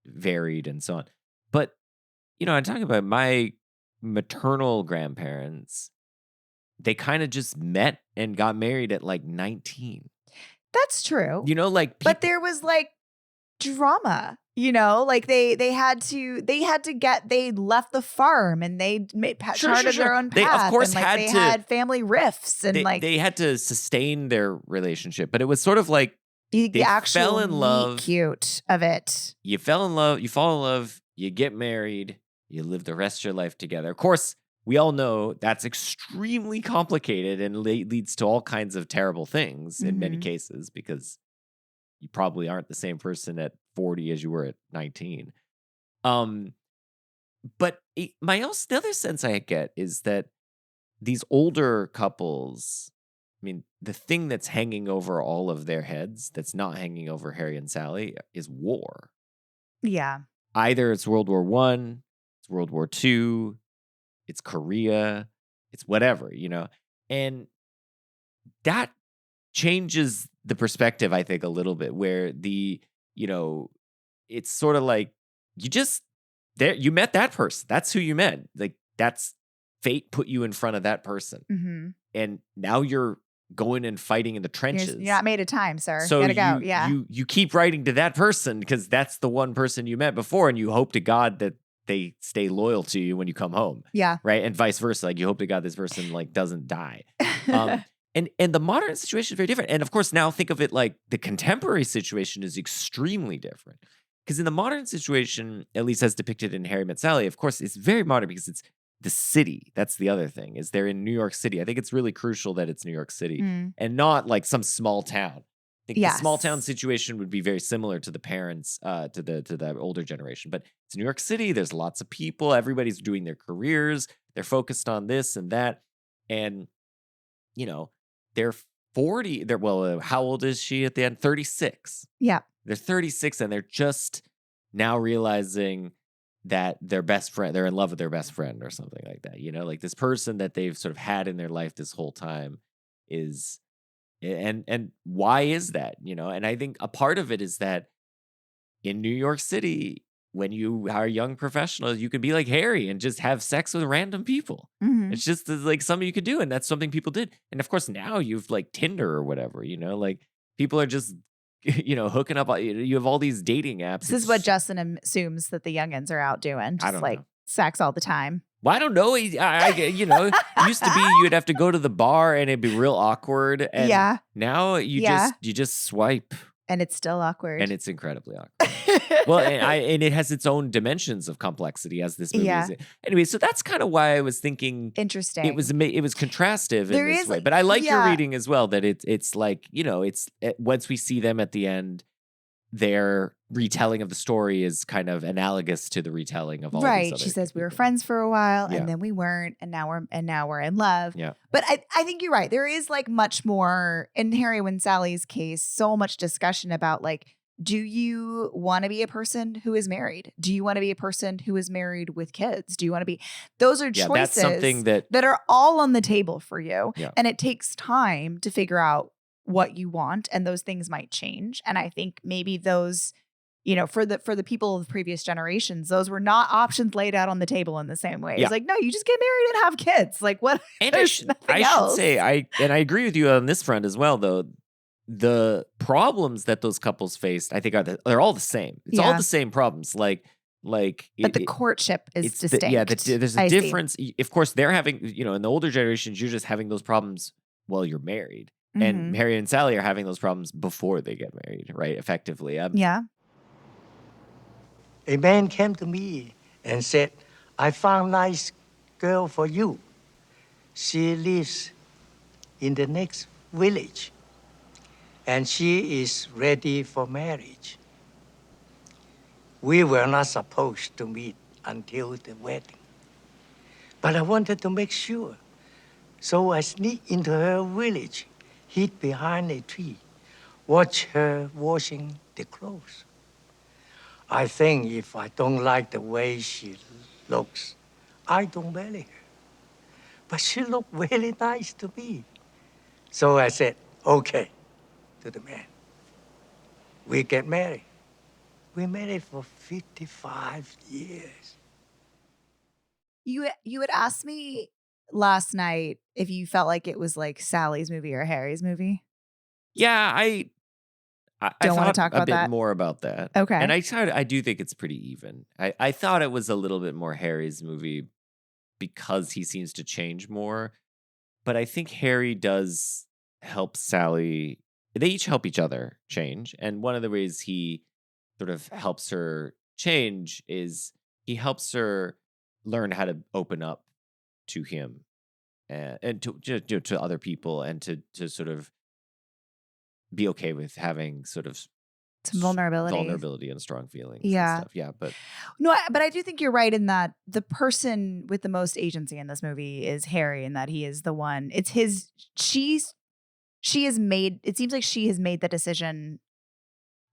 varied and so on. But I'm talking about my maternal grandparents. They kind of just met and got married at like 19. That's true. But there was like drama. Like they left the farm and they charted their own path. They of course and, they had family rifts and they had to sustain their relationship, but it was sort of like the actual fell in love. Cute of it. You fell in love. You fall in love. You get married. You live the rest of your life together. Of course, we all know that's extremely complicated and leads to all kinds of terrible things in many cases, because you probably aren't the same person at 40 as you were at 19. But the other sense I get is that these older couples, I mean, the thing that's hanging over all of their heads that's not hanging over Harry and Sally is war. Yeah. Either it's World War One, it's World War II, it's Korea, it's whatever, and that changes the perspective, I think, a little bit, where it's sort of like you met that person. That's who you met. Like, that's fate put you in front of that person. Mm-hmm. And now you're going and fighting in the trenches. You're not made of time, sir. So gotta go. Yeah. You keep writing to that person because that's the one person you met before, and you hope to God that they stay loyal to you when you come home. Yeah. Right. And vice versa. Like, you hope to God this person doesn't die. And the modern situation is very different. And of course, now think of it like the contemporary situation is extremely different. Because in the modern situation, at least as depicted in Harry Met Sally, of course, it's very modern because it's the city. That's the other thing, is they're in New York City. I think it's really crucial that it's New York City and not like some small town. I think the small town situation would be very similar to the parents, to the older generation. But it's New York City. There's lots of people. Everybody's doing their careers. They're focused on this and that. And, they're 40. How old is she at the end? 36. Yeah. They're 36 and they're just now realizing that their best friend, they're in love with their best friend or something like that. Like this person that they've sort of had in their life this whole time is, and why is that? And I think a part of it is that in New York City, when you are a young professional, you can be like Harry and just have sex with random people. Mm-hmm. It's just like something you could do. And that's something people did. And of course, now you've like Tinder or whatever, like people are just, hooking up. You have all these dating apps. This is what Justin assumes that the youngins are out doing. Just like sex all the time. Well, I don't know. It used to be you'd have to go to the bar and it'd be real awkward. And now you just swipe. And it's still awkward. And it's incredibly awkward. Well, and it has its own dimensions of complexity, as this movie is. Anyway, so that's kind of why I was thinking interesting. It was contrastive in this way. But I like your reading as well, that it's like, once we see them at the end, their retelling of the story is kind of analogous to the retelling of all these other She says people. we were friends for a while and then we weren't, and now we're in love. Yeah. But I think you're right. There is like much more in Harry and Sally's case, so much discussion about like, do you want to be a person who is married? Do you want to be a person who is married with kids? Do you want to be? Those are choices that's something that are all on the table for you. Yeah. And it takes time to figure out what you want, and those things might change. And I think maybe those, for the people of the previous generations, those were not options laid out on the table in the same way. Yeah. It's like, no, you just get married and have kids. Like what? And I should say, I agree with you on this front as well, though. The problems that those couples faced, I think, they're all the same. It's all the same problems. But the courtship is distinct. There's a difference. Of course, they're having, in the older generations, you're just having those problems while you're married. Mm-hmm. And Harry and Sally are having those problems before they get married, right? Effectively. Yeah. A man came to me and said, I found a nice girl for you. She lives in the next village, and she is ready for marriage. We were not supposed to meet until the wedding, but I wanted to make sure. So I sneaked into her village, hid behind a tree, watch her washing the clothes. I think if I don't like the way she looks, I don't marry her. But she looked really nice to me. So I said, okay, to the man. We get married. We married for 55 years. You had asked me last night if you felt like it was like Sally's movie or Harry's movie. Yeah, I don't want to talk about a bit that. more about that. Okay. And I do think it's pretty even. I thought it was a little bit more Harry's movie because he seems to change more. But I think Harry does help Sally. They each help each other change. And one of the ways he sort of helps her change is he helps her learn how to open up to him and to other people, and to sort of be okay with having sort of some vulnerability and strong feelings and stuff. Yeah, but no, but I do think you're right in that the person with the most agency in this movie is Harry, and that he is the one. It's his. She has made. It seems like she has made the decision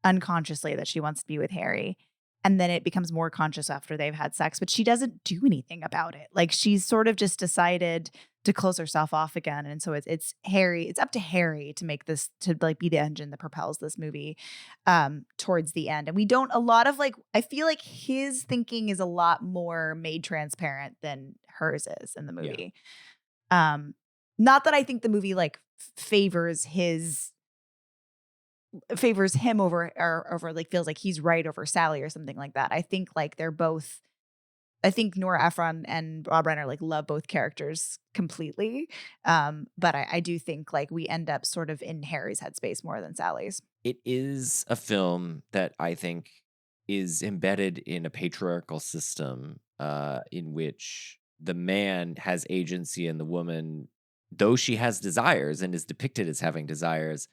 unconsciously that she wants to be with Harry, and then it becomes more conscious after they've had sex. But she doesn't do anything about it. Like, she's sort of just decided to close herself off again, and so it's Harry. It's up to Harry to make this, to like be the engine that propels this movie towards the end. And we don't, a lot of like, I feel like his thinking is a lot more made transparent than hers is in the movie. Not that I think the movie like favors him over, or over, like, feels like he's right over Sally or something like that. I think like they're both. I think Nora Ephron and Rob Reiner like love both characters completely. But I do think like we end up sort of in Harry's headspace more than Sally's. It is a film that I think is embedded in a patriarchal system in which the man has agency and the woman, though she has desires and is depicted as having desires,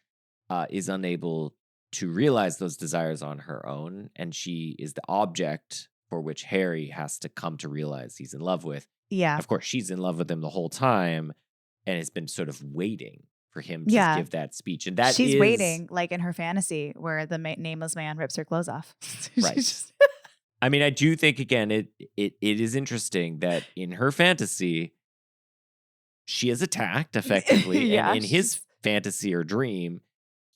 is unable to realize those desires on her own. And she is the object for which Harry has to come to realize he's in love with. Yeah. Of course, she's in love with him the whole time and has been sort of waiting for him to give that speech. And that she's waiting, like in her fantasy where the nameless man rips her clothes off. Right. I mean, I do think, again, it is interesting that in her fantasy, she is attacked effectively. And in his fantasy or dream,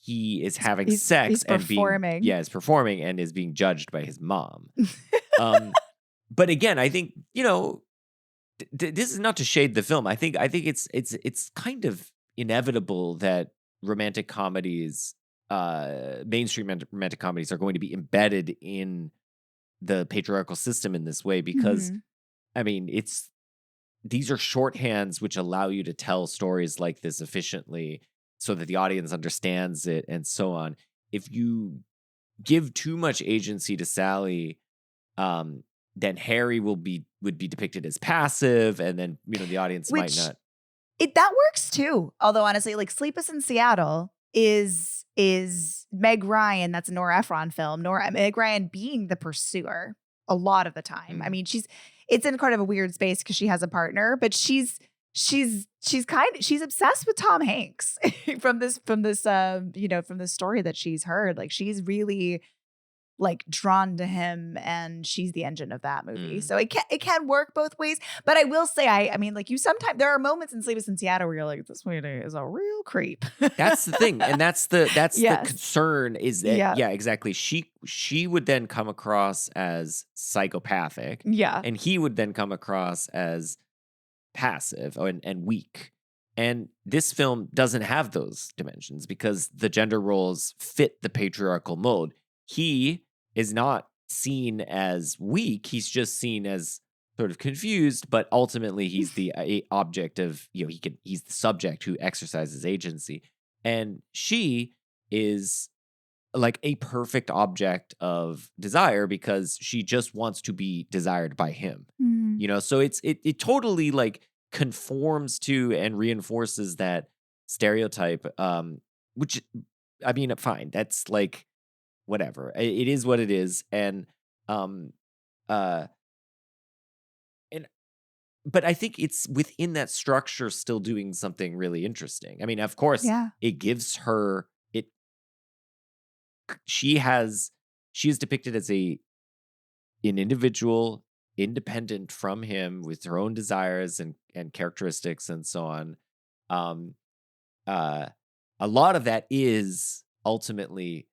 he is having sex he's and performing. is performing and is being judged by his mom. But again, I think, this is not to shade the film. I think it's kind of inevitable that romantic comedies, mainstream romantic comedies, are going to be embedded in the patriarchal system in this way because, I mean, these are shorthands which allow you to tell stories like this efficiently so that the audience understands it and so on. If you give too much agency to Sally, then Harry would be depicted as passive, and then the audience might not. That works too. Although honestly, like Sleepless in Seattle is Meg Ryan. That's a Nora Ephron film. Meg Ryan being the pursuer a lot of the time. I mean, it's in kind of a weird space because she has a partner, but she's obsessed with Tom Hanks from this story that she's heard. Like, she's really like drawn to him, and she's the engine of that movie. So it can work both ways. But I will say, I mean, like, sometimes there are moments in Sleepless in Seattle where you're like, this lady is a real creep. That's the thing, and that's the concern is that exactly. She would then come across as psychopathic, and he would then come across as passive and weak. And this film doesn't have those dimensions because the gender roles fit the patriarchal mold. He is not seen as weak. He's just seen as sort of confused, but ultimately he's the object of, he's the subject who exercises agency. And she is like a perfect object of desire because she just wants to be desired by him. So it totally like conforms to and reinforces that stereotype, which, I mean, fine. That's like, whatever. It is what it is. And but I think it's within that structure still doing something really interesting. I mean, of course, it gives her she is depicted as an individual, independent from him, with her own desires and characteristics and so on. A lot of that is ultimately,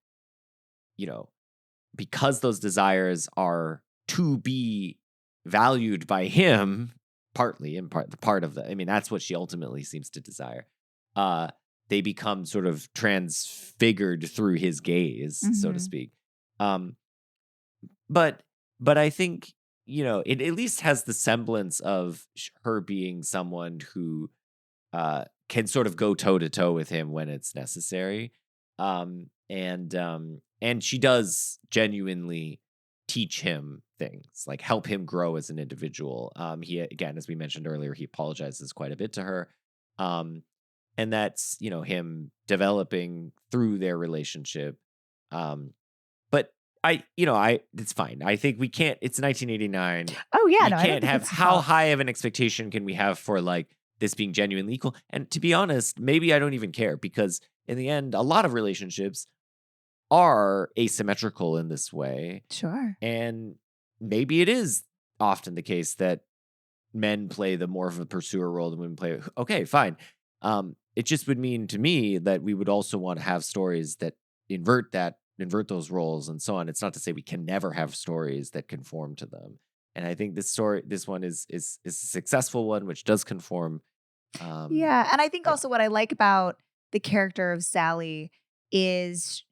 because those desires are to be valued by him, that's what she ultimately seems to desire. They become sort of transfigured through his gaze, so to speak. But I think, it at least has the semblance of her being someone who can sort of go toe to toe with him when it's necessary. And she does genuinely teach him things, like help him grow as an individual. He, again, as we mentioned earlier, he apologizes quite a bit to her. And that's, him developing through their relationship, But it's fine. I think we can't. It's 1989. Oh yeah, we no, can't have how high of an expectation can we have for like this being genuinely equal? And to be honest, maybe I don't even care because in the end, a lot of relationships are asymmetrical in this way. Sure. And maybe it is often the case that men play the more of a pursuer role than women play. Okay, fine. It just would mean to me that we would also want to have stories that invert those roles and so on. It's not to say we can never have stories that conform to them. And I think this one is a successful one, which does conform. Yeah, and I think also what I like about the character of Sally is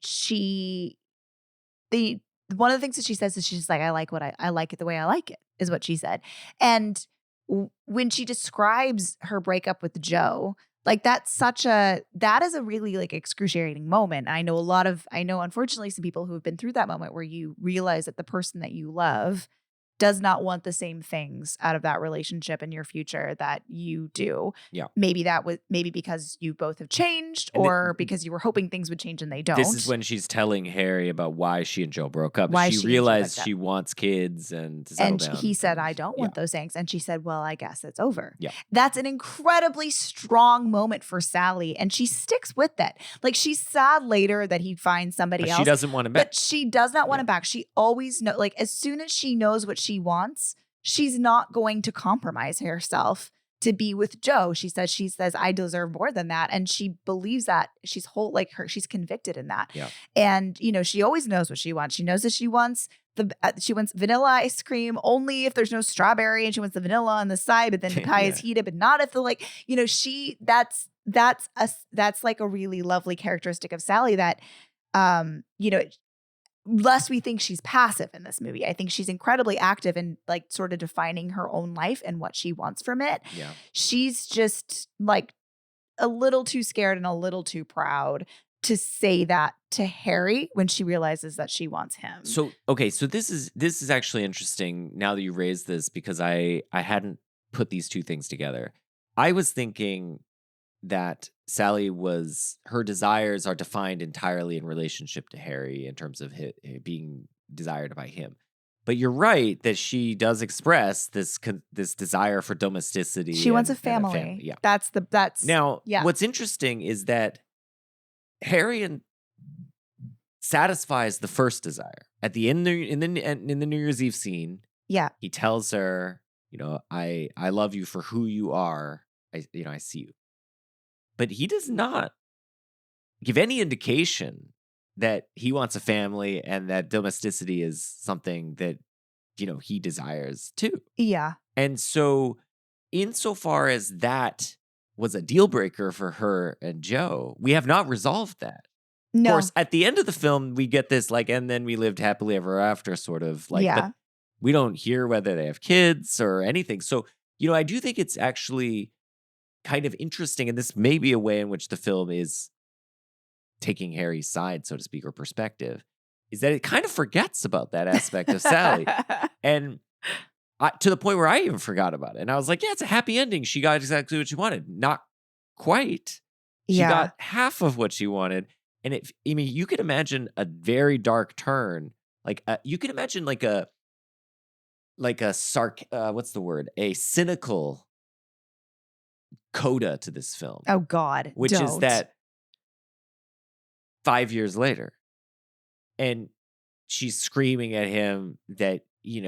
one of the things that she says is she's like, I like it the way I like it, is what she said. And when she describes her breakup with Joe, like that is a really like excruciating moment. I know unfortunately some people who have been through that moment where you realize that the person that you love does not want the same things out of that relationship in your future that you do. Yeah. Maybe because you both have changed or because you were hoping things would change and they don't. This is when she's telling Harry about why she and Joe broke up. She realized she wants kids and to settle down. And he said, I don't want those things. And she said, well, I guess it's over. Yeah. That's an incredibly strong moment for Sally. And she sticks with it. Like she's sad later that he finds somebody else. She doesn't want him back. But she does not want him back. She always knows, like as soon as she knows what she wants, she's not going to compromise herself to be with Joe. She says, I deserve more than that. And she believes that. She's she's convicted in that. Yeah. And, she always knows what she wants. She knows that she wants vanilla ice cream only if there's no strawberry, and she wants the vanilla on the side, but then the pie is heated, but not if that's like a really lovely characteristic of Sally that, lest we think she's passive in this movie. I think she's incredibly active in like sort of defining her own life and what she wants from it. Yeah. She's just like a little too scared and a little too proud to say that to Harry when she realizes that she wants him. So this is actually interesting now that you raised this, because I hadn't put these two things together. I was thinking that Sally her desires are defined entirely in relationship to Harry in terms of being desired by him. But you're right that she does express this desire for domesticity. She wants a family. Yeah. That's now. Yeah. What's interesting is that Harry satisfies the first desire at the end in the New Year's Eve scene. Yeah. He tells her, I love you for who you are. I see you. But he does not give any indication that he wants a family and that domesticity is something that, he desires too. Yeah. And so insofar as that was a deal breaker for her and Joe, we have not resolved that. No. Of course, at the end of the film, we get this and then we lived happily ever after sort of but we don't hear whether they have kids or anything. So, I do think it's actually kind of interesting, and this may be a way in which the film is taking Harry's side, so to speak, or perspective, is that it kind of forgets about that aspect of Sally. And to the point where I even forgot about it. And I was like, yeah, it's a happy ending. She got exactly what she wanted. Not quite. She got half of what she wanted. And you could imagine a very dark turn. You could imagine a cynical coda to this film. Oh God. Which is that 5 years later, and she's screaming at him that, he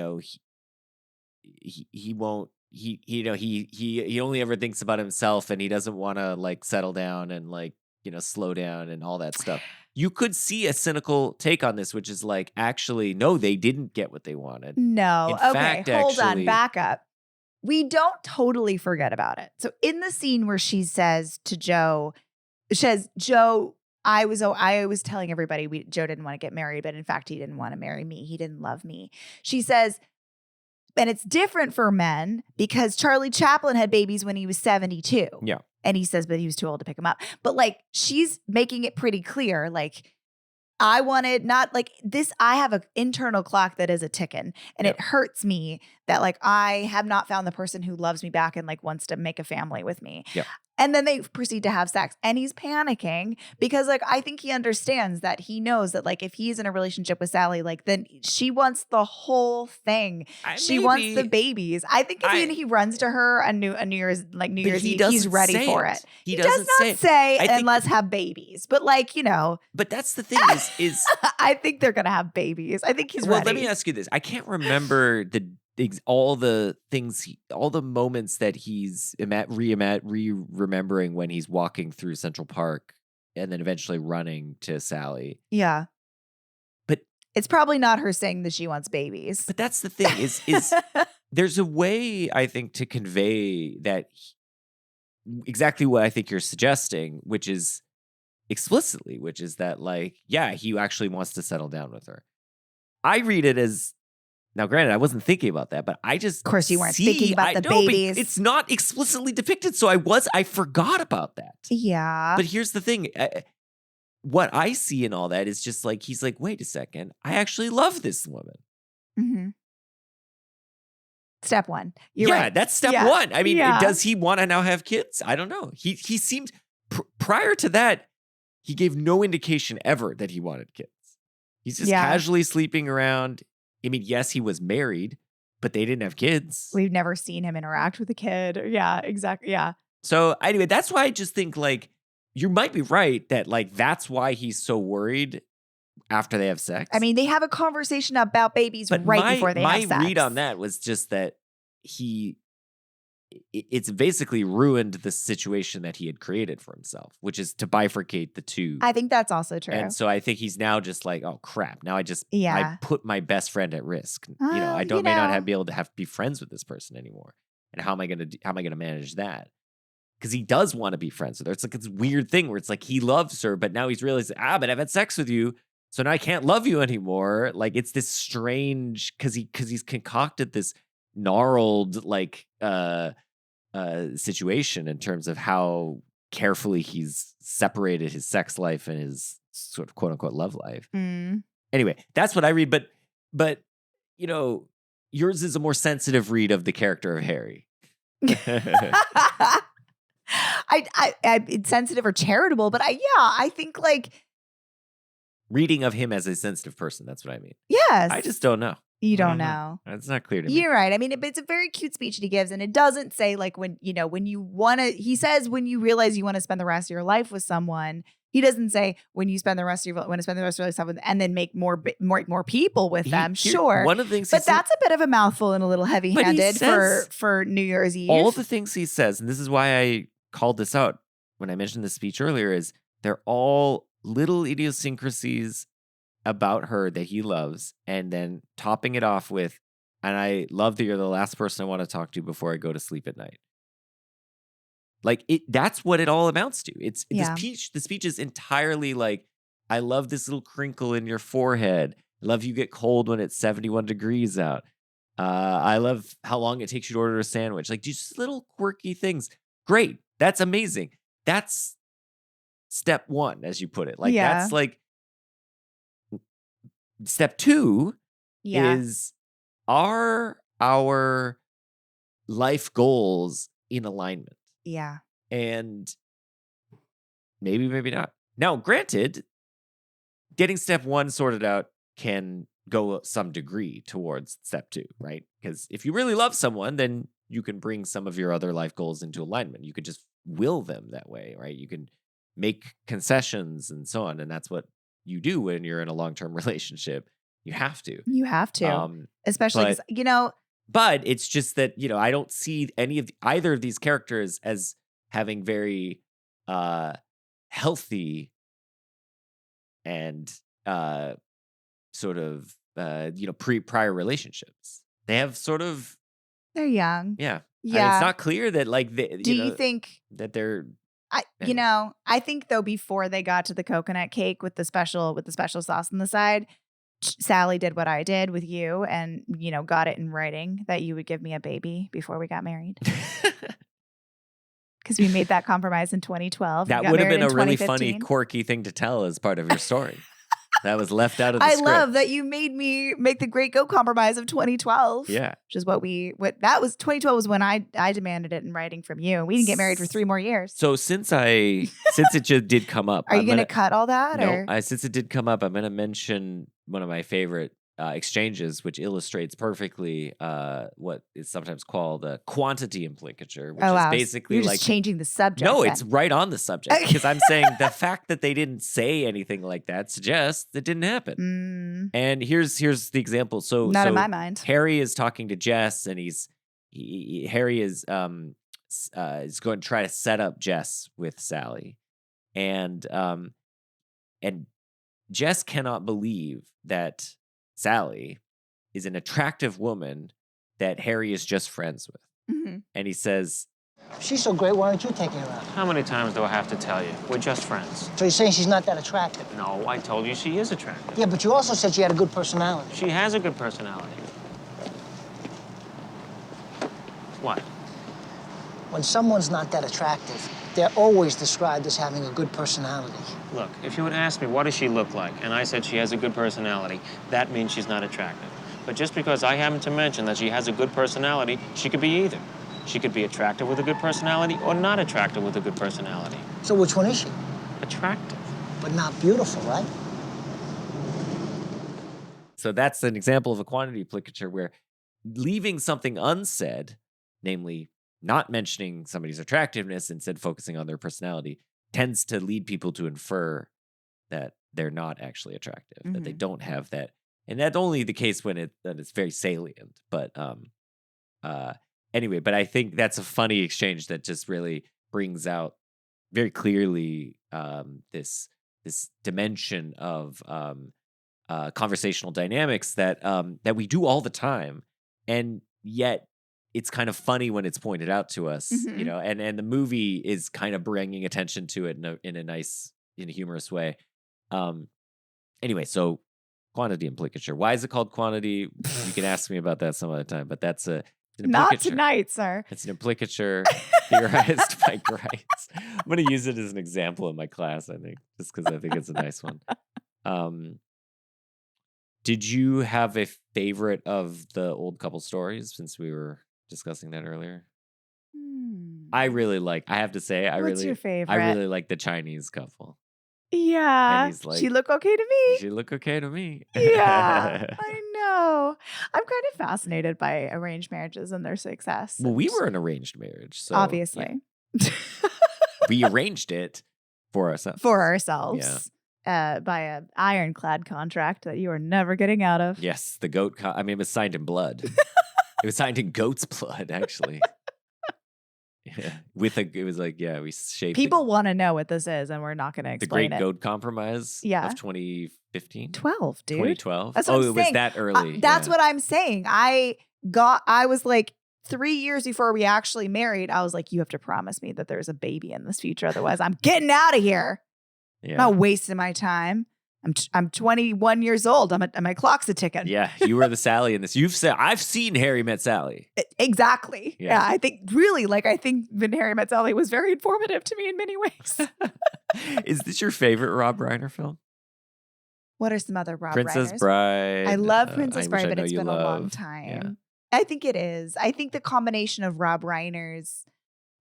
won't, he only ever thinks about himself, and he doesn't want to settle down and slow down and all that stuff. You could see a cynical take on this, which is actually, no, they didn't get what they wanted. No. In fact, hold on, back up. We don't totally forget about it. So in the scene where she says to Joe, Joe, I was telling everybody Joe didn't want to get married, but in fact, he didn't want to marry me. He didn't love me. She says, and it's different for men because Charlie Chaplin had babies when he was 72. Yeah. And he says, but he was too old to pick him up. But she's making it pretty clear, I wanted not this. I have an internal clock that is a ticking, and it hurts me that I have not found the person who loves me back and wants to make a family with me. Yeah. And then they proceed to have sex, and he's panicking because, like, I think he understands that he knows that, like, if he's in a relationship with Sally, like, then she wants the whole thing. She wants the babies. I think if he runs to her on New Year's Eve, he's ready for it. He does not say and let's have babies, but like, you know. But that's the thing is I think they're gonna have babies. I think he's ready. Well, let me ask you this: I can't remember all the moments that he's remembering when he's walking through Central Park and then eventually running to Sally. Yeah. But it's probably not her saying that she wants babies. But that's the thing is there's a way, I think, to convey that exactly what I think you're suggesting, which is explicitly, which is that, like, yeah, he actually wants to settle down with her. I read it as, now, granted, I wasn't thinking about that, but I just, of course, you weren't thinking about the babies. But it's not explicitly depicted, so I forgot about that. Yeah. But here's the thing: what I see in all that is just like he's like, wait a second, I actually love this woman. Mm-hmm. Step one. You're right. That's step one. I mean, does he want to now have kids? I don't know. He seemed prior to that, he gave no indication ever that he wanted kids. He's just casually sleeping around. I mean, yes, he was married, but they didn't have kids. We've never seen him interact with a kid. Yeah, exactly. Yeah. So anyway, that's why I just think, like, you might be right that, like, that's why he's so worried after they have sex. I mean, they have a conversation about babies before they have sex. My read on that was just that it's basically ruined the situation that he had created for himself, which is to bifurcate the two. I think that's also true. And so I think he's now just like, oh crap, now I put my best friend at risk. I may not be able to be friends with this person anymore. And how am I gonna manage that? Because he does want to be friends with her. It's like this weird thing where it's like he loves her, but now he's realizing, but I've had sex with you, so now I can't love you anymore. Like, it's this strange, because he's concocted this gnarled, like, situation in terms of how carefully he's separated his sex life and his sort of quote unquote love life. Anyway, that's what I read, but you know, yours is a more sensitive read of the character of Harry. It's sensitive or charitable, but I think, like, reading of him as a sensitive person. That's what I mean. Yes. I just don't know. You don't know. It's not clear to me. You're right. I mean, it's a very cute speech that he gives, and it doesn't say, like, when you want to, he says, when you realize you want to spend the rest of your life with someone. He doesn't say when you spend the rest of your life with, and then make more people with them. Sure. One of the things, but that's a bit of a mouthful and a little heavy-handed for New Year's Eve. All the things he says, and this is why I called this out when I mentioned this speech earlier, is they're all little idiosyncrasies about her that he loves, and then topping it off with, and I love that you're the last person I want to talk to before I go to sleep at night. Like, that's what it all amounts to. The speech is entirely like, I love this little crinkle in your forehead. I love you get cold when it's 71 degrees out. I love how long it takes you to order a sandwich. Like, just little quirky things. Great. That's amazing. That's step one, as you put it. Like, that's like, step two is, are our life goals in alignment? Yeah. And maybe not. Now, granted, getting step one sorted out can go some degree towards step two, right? Because if you really love someone, then you can bring some of your other life goals into alignment. You could just will them that way, right? You can make concessions and so on. And that's what you do when you're in a long-term relationship. You have to. Especially because, you know. But it's just that, you know, I don't see either of these characters as having very healthy and sort of prior relationships. They have sort of, they're young. Yeah. Yeah. And it's not clear that, like, do you think that they're, I think, though, before they got to the coconut cake with the special sauce on the side, Sally did what I did with you and, you know, got it in writing that you would give me a baby before we got married. Because we made that compromise in 2012. That would have been a really funny, quirky thing to tell as part of your story. That was left out of the I script. love that you made me make the great goat compromise of 2012. Yeah. Which is what 2012 was when I demanded it in writing from you. We didn't get married for 3 more years. So since it just did come up. Are you going to cut all that? No, since it did come up, I'm going to mention one of my favorite exchanges, which illustrates perfectly what is sometimes called a quantity implicature, which is basically You're just changing the subject. No, then. it's right on the subject because I'm saying the fact that they didn't say anything like that suggests it didn't happen. And here's the example. So not in my mind. Harry is talking to Jess, and Harry is going to try to set up Jess with Sally, and Jess cannot believe that Sally is an attractive woman that Harry is just friends with. Mm-hmm. And he says, she's so great, why aren't you taking her out? How many times do I have to tell you? We're just friends. So you're saying she's not that attractive? No, I told you she is attractive. Yeah, but you also said she had a good personality. She has a good personality. What? When someone's not that attractive, they're always described as having a good personality. Look, if you would ask me, what does she look like? And I said she has a good personality, that means she's not attractive. But just because I happen to mention that she has a good personality, she could be either. She could be attractive with a good personality or not attractive with a good personality. So which one is she? Attractive. But not beautiful, right? So that's an example of a quantity implicature where leaving something unsaid, namely not mentioning somebody's attractiveness, instead focusing on their personality, tends to lead people to infer that they're not actually attractive, that they don't have that. And that's only the case when it's very salient. But anyway, but I think that's a funny exchange that just really brings out very clearly this dimension of conversational dynamics that we do all the time, and yet it's kind of funny when it's pointed out to us, you know, and the movie is kind of bringing attention to it in a humorous way. Anyway, so quantity implicature. Why is it called quantity? You can ask me about that some other time, but that's an implicature. Not tonight, sir. It's an implicature theorized by Grice. I'm going to use it as an example in my class, I think, just because I think it's a nice one. Did you have a favorite of the old couple stories, since we were discussing that earlier? I really like, I have to say, What's your favorite? I really like the Chinese couple. Yeah. And he's like, she look okay to me. She look okay to me. Yeah, I know. I'm kind of fascinated by arranged marriages and their success. Well, we were an arranged marriage. So obviously. Yeah. We arranged it for ourselves. For ourselves. Yeah. By an ironclad contract that you are never getting out of. Yes, the goat. It was signed in blood. It was signed in goat's blood, actually. Yeah, it was like, yeah, we shaped. People want to know what this is, and we're not going to explain it. The Great Goat Compromise. Yeah. Of 2015. 12, dude. 2012. That's what I'm it was saying. that early. That's what I'm saying. I was like 3 years before we actually married. I was like, you have to promise me that there's a baby in this future, otherwise I'm getting out of here. Yeah. I'm not wasting my time. I'm 21 years old. My clock's a ticking. Yeah, you were the Sally in this. I've seen Harry Met Sally. Exactly. Yeah, I think When Harry Met Sally was very informative to me in many ways. Is this your favorite Rob Reiner film? What are some other Rob Princess Reiners? Bride. I love Princess Bride, but it's been love. a long time. Yeah. I think it is. I think the combination of Rob Reiner's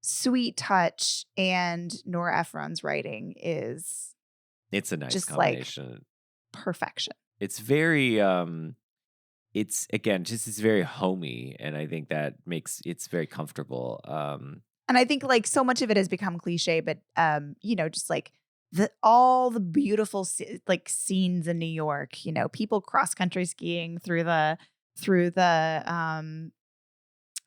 sweet touch and Nora Ephron's writing is... It's a nice just combination. Like perfection. It's very it's very homey, and I think that makes it's very comfortable. And I think like so much of it has become cliche, but just like all the beautiful like scenes in New York, people cross country skiing through the why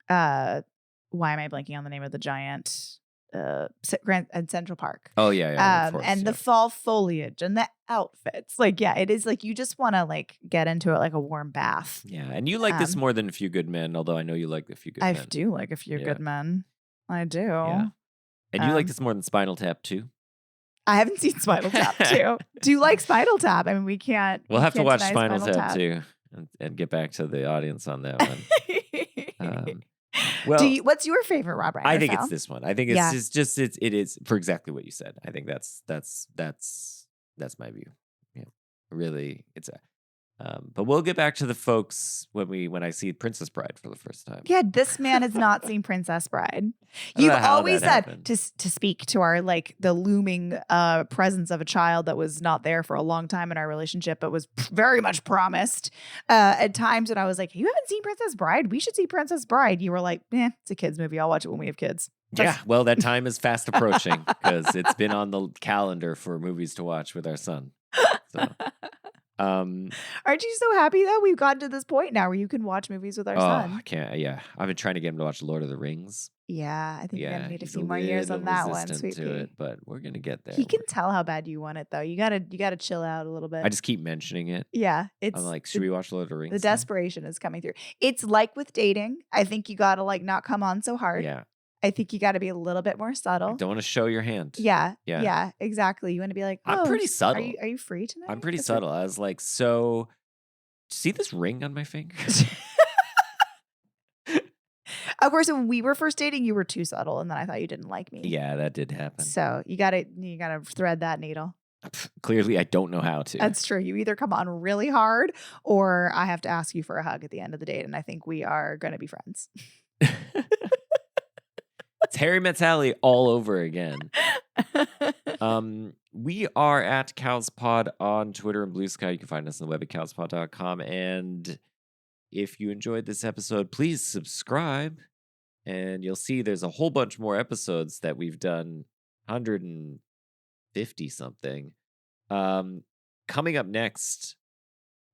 am I blanking on the name of the giant and Central Park. Oh yeah, of course, and the fall foliage and the outfits. Like, yeah, it is like you just want to like get into it like a warm bath. Yeah, and you like this more than A Few Good Men, although I know you like A Few Good Men. I do like A Few Good Men. I do. Yeah. And you like this more than Spinal Tap 2? I haven't seen Spinal Tap 2. Do you like Spinal Tap? I mean, we can't. We'll have to watch Spinal Tap 2 and get back to the audience on that one. Well, what's your favorite Rob Reiner I think film? it's this one. I think it is for exactly what you said. I think that's my view. Yeah. Really, it's a. But we'll get back to the folks when I see Princess Bride for the first time. Yeah, this man has not seen Princess Bride. You've always said to speak to our the looming presence of a child that was not there for a long time in our relationship, but was very much promised. At times when I was like, "You haven't seen Princess Bride? We should see Princess Bride." You were like, "It's a kids movie. I'll watch it when we have kids." Yeah, well, that time is fast approaching because it's been on the calendar for movies to watch with our son. So. Aren't you so happy though? We've gotten to this point now where you can watch movies with our son. I can't. Yeah, I've been trying to get him to watch Lord of the Rings. Yeah, I think you're gonna need a few more years on that one, sweet pea. It, but we're gonna get there. He can tell how bad you want it though. You gotta chill out a little bit. I just keep mentioning it. Yeah, I'm like, should we watch Lord of the Rings? The desperation is coming through. It's like with dating. I think you gotta not come on so hard. Yeah. I think you got to be a little bit more subtle. Don't want to show your hand. Yeah, exactly. You want to be like, I'm pretty subtle. Are you free tonight? I'm pretty subtle. I was like, so, see this ring on my finger? Of course, when we were first dating, you were too subtle, and then I thought you didn't like me. Yeah, that did happen. So you gotta thread that needle. Clearly, I don't know how to. That's true. You either come on really hard, or I have to ask you for a hug at the end of the date, and I think we are going to be friends. It's Harry Met Sally all over again. We are at CowsPod on Twitter and Blue Sky. You can find us on the web at cowspod.com. And if you enjoyed this episode, please subscribe. And you'll see there's a whole bunch more episodes that we've done, 150 something. Coming up next,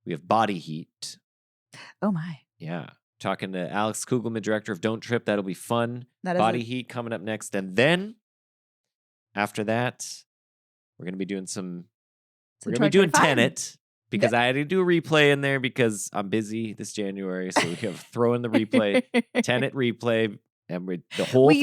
we have Body Heat. Oh my. Yeah. Talking to Alex Kugelman, director of Don't Trip. That'll be fun. Body Heat coming up next. And then after that, we're going to be doing we're going to be doing Tenet because I had to do a replay in there because I'm busy this January. So we have throw in the replay, Tenet replay. And we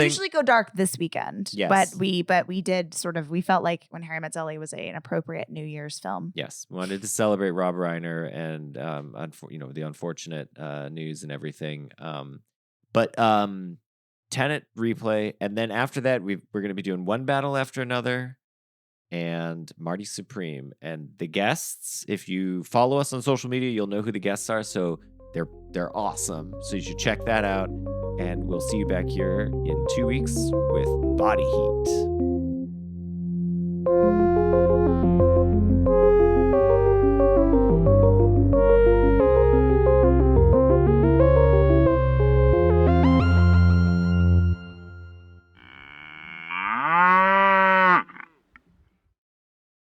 usually go dark this weekend. Yes. But we did we felt like When Harry Met Sally was an appropriate New Year's film. Yes. We wanted to celebrate Rob Reiner and the unfortunate news and everything. But Tenet replay, and then after that we're going to be doing One Battle After Another and Marty Supreme. And the guests, if you follow us on social media, you'll know who the guests are. So they're awesome. So you should check that out. And we'll see you back here in 2 weeks with Body Heat.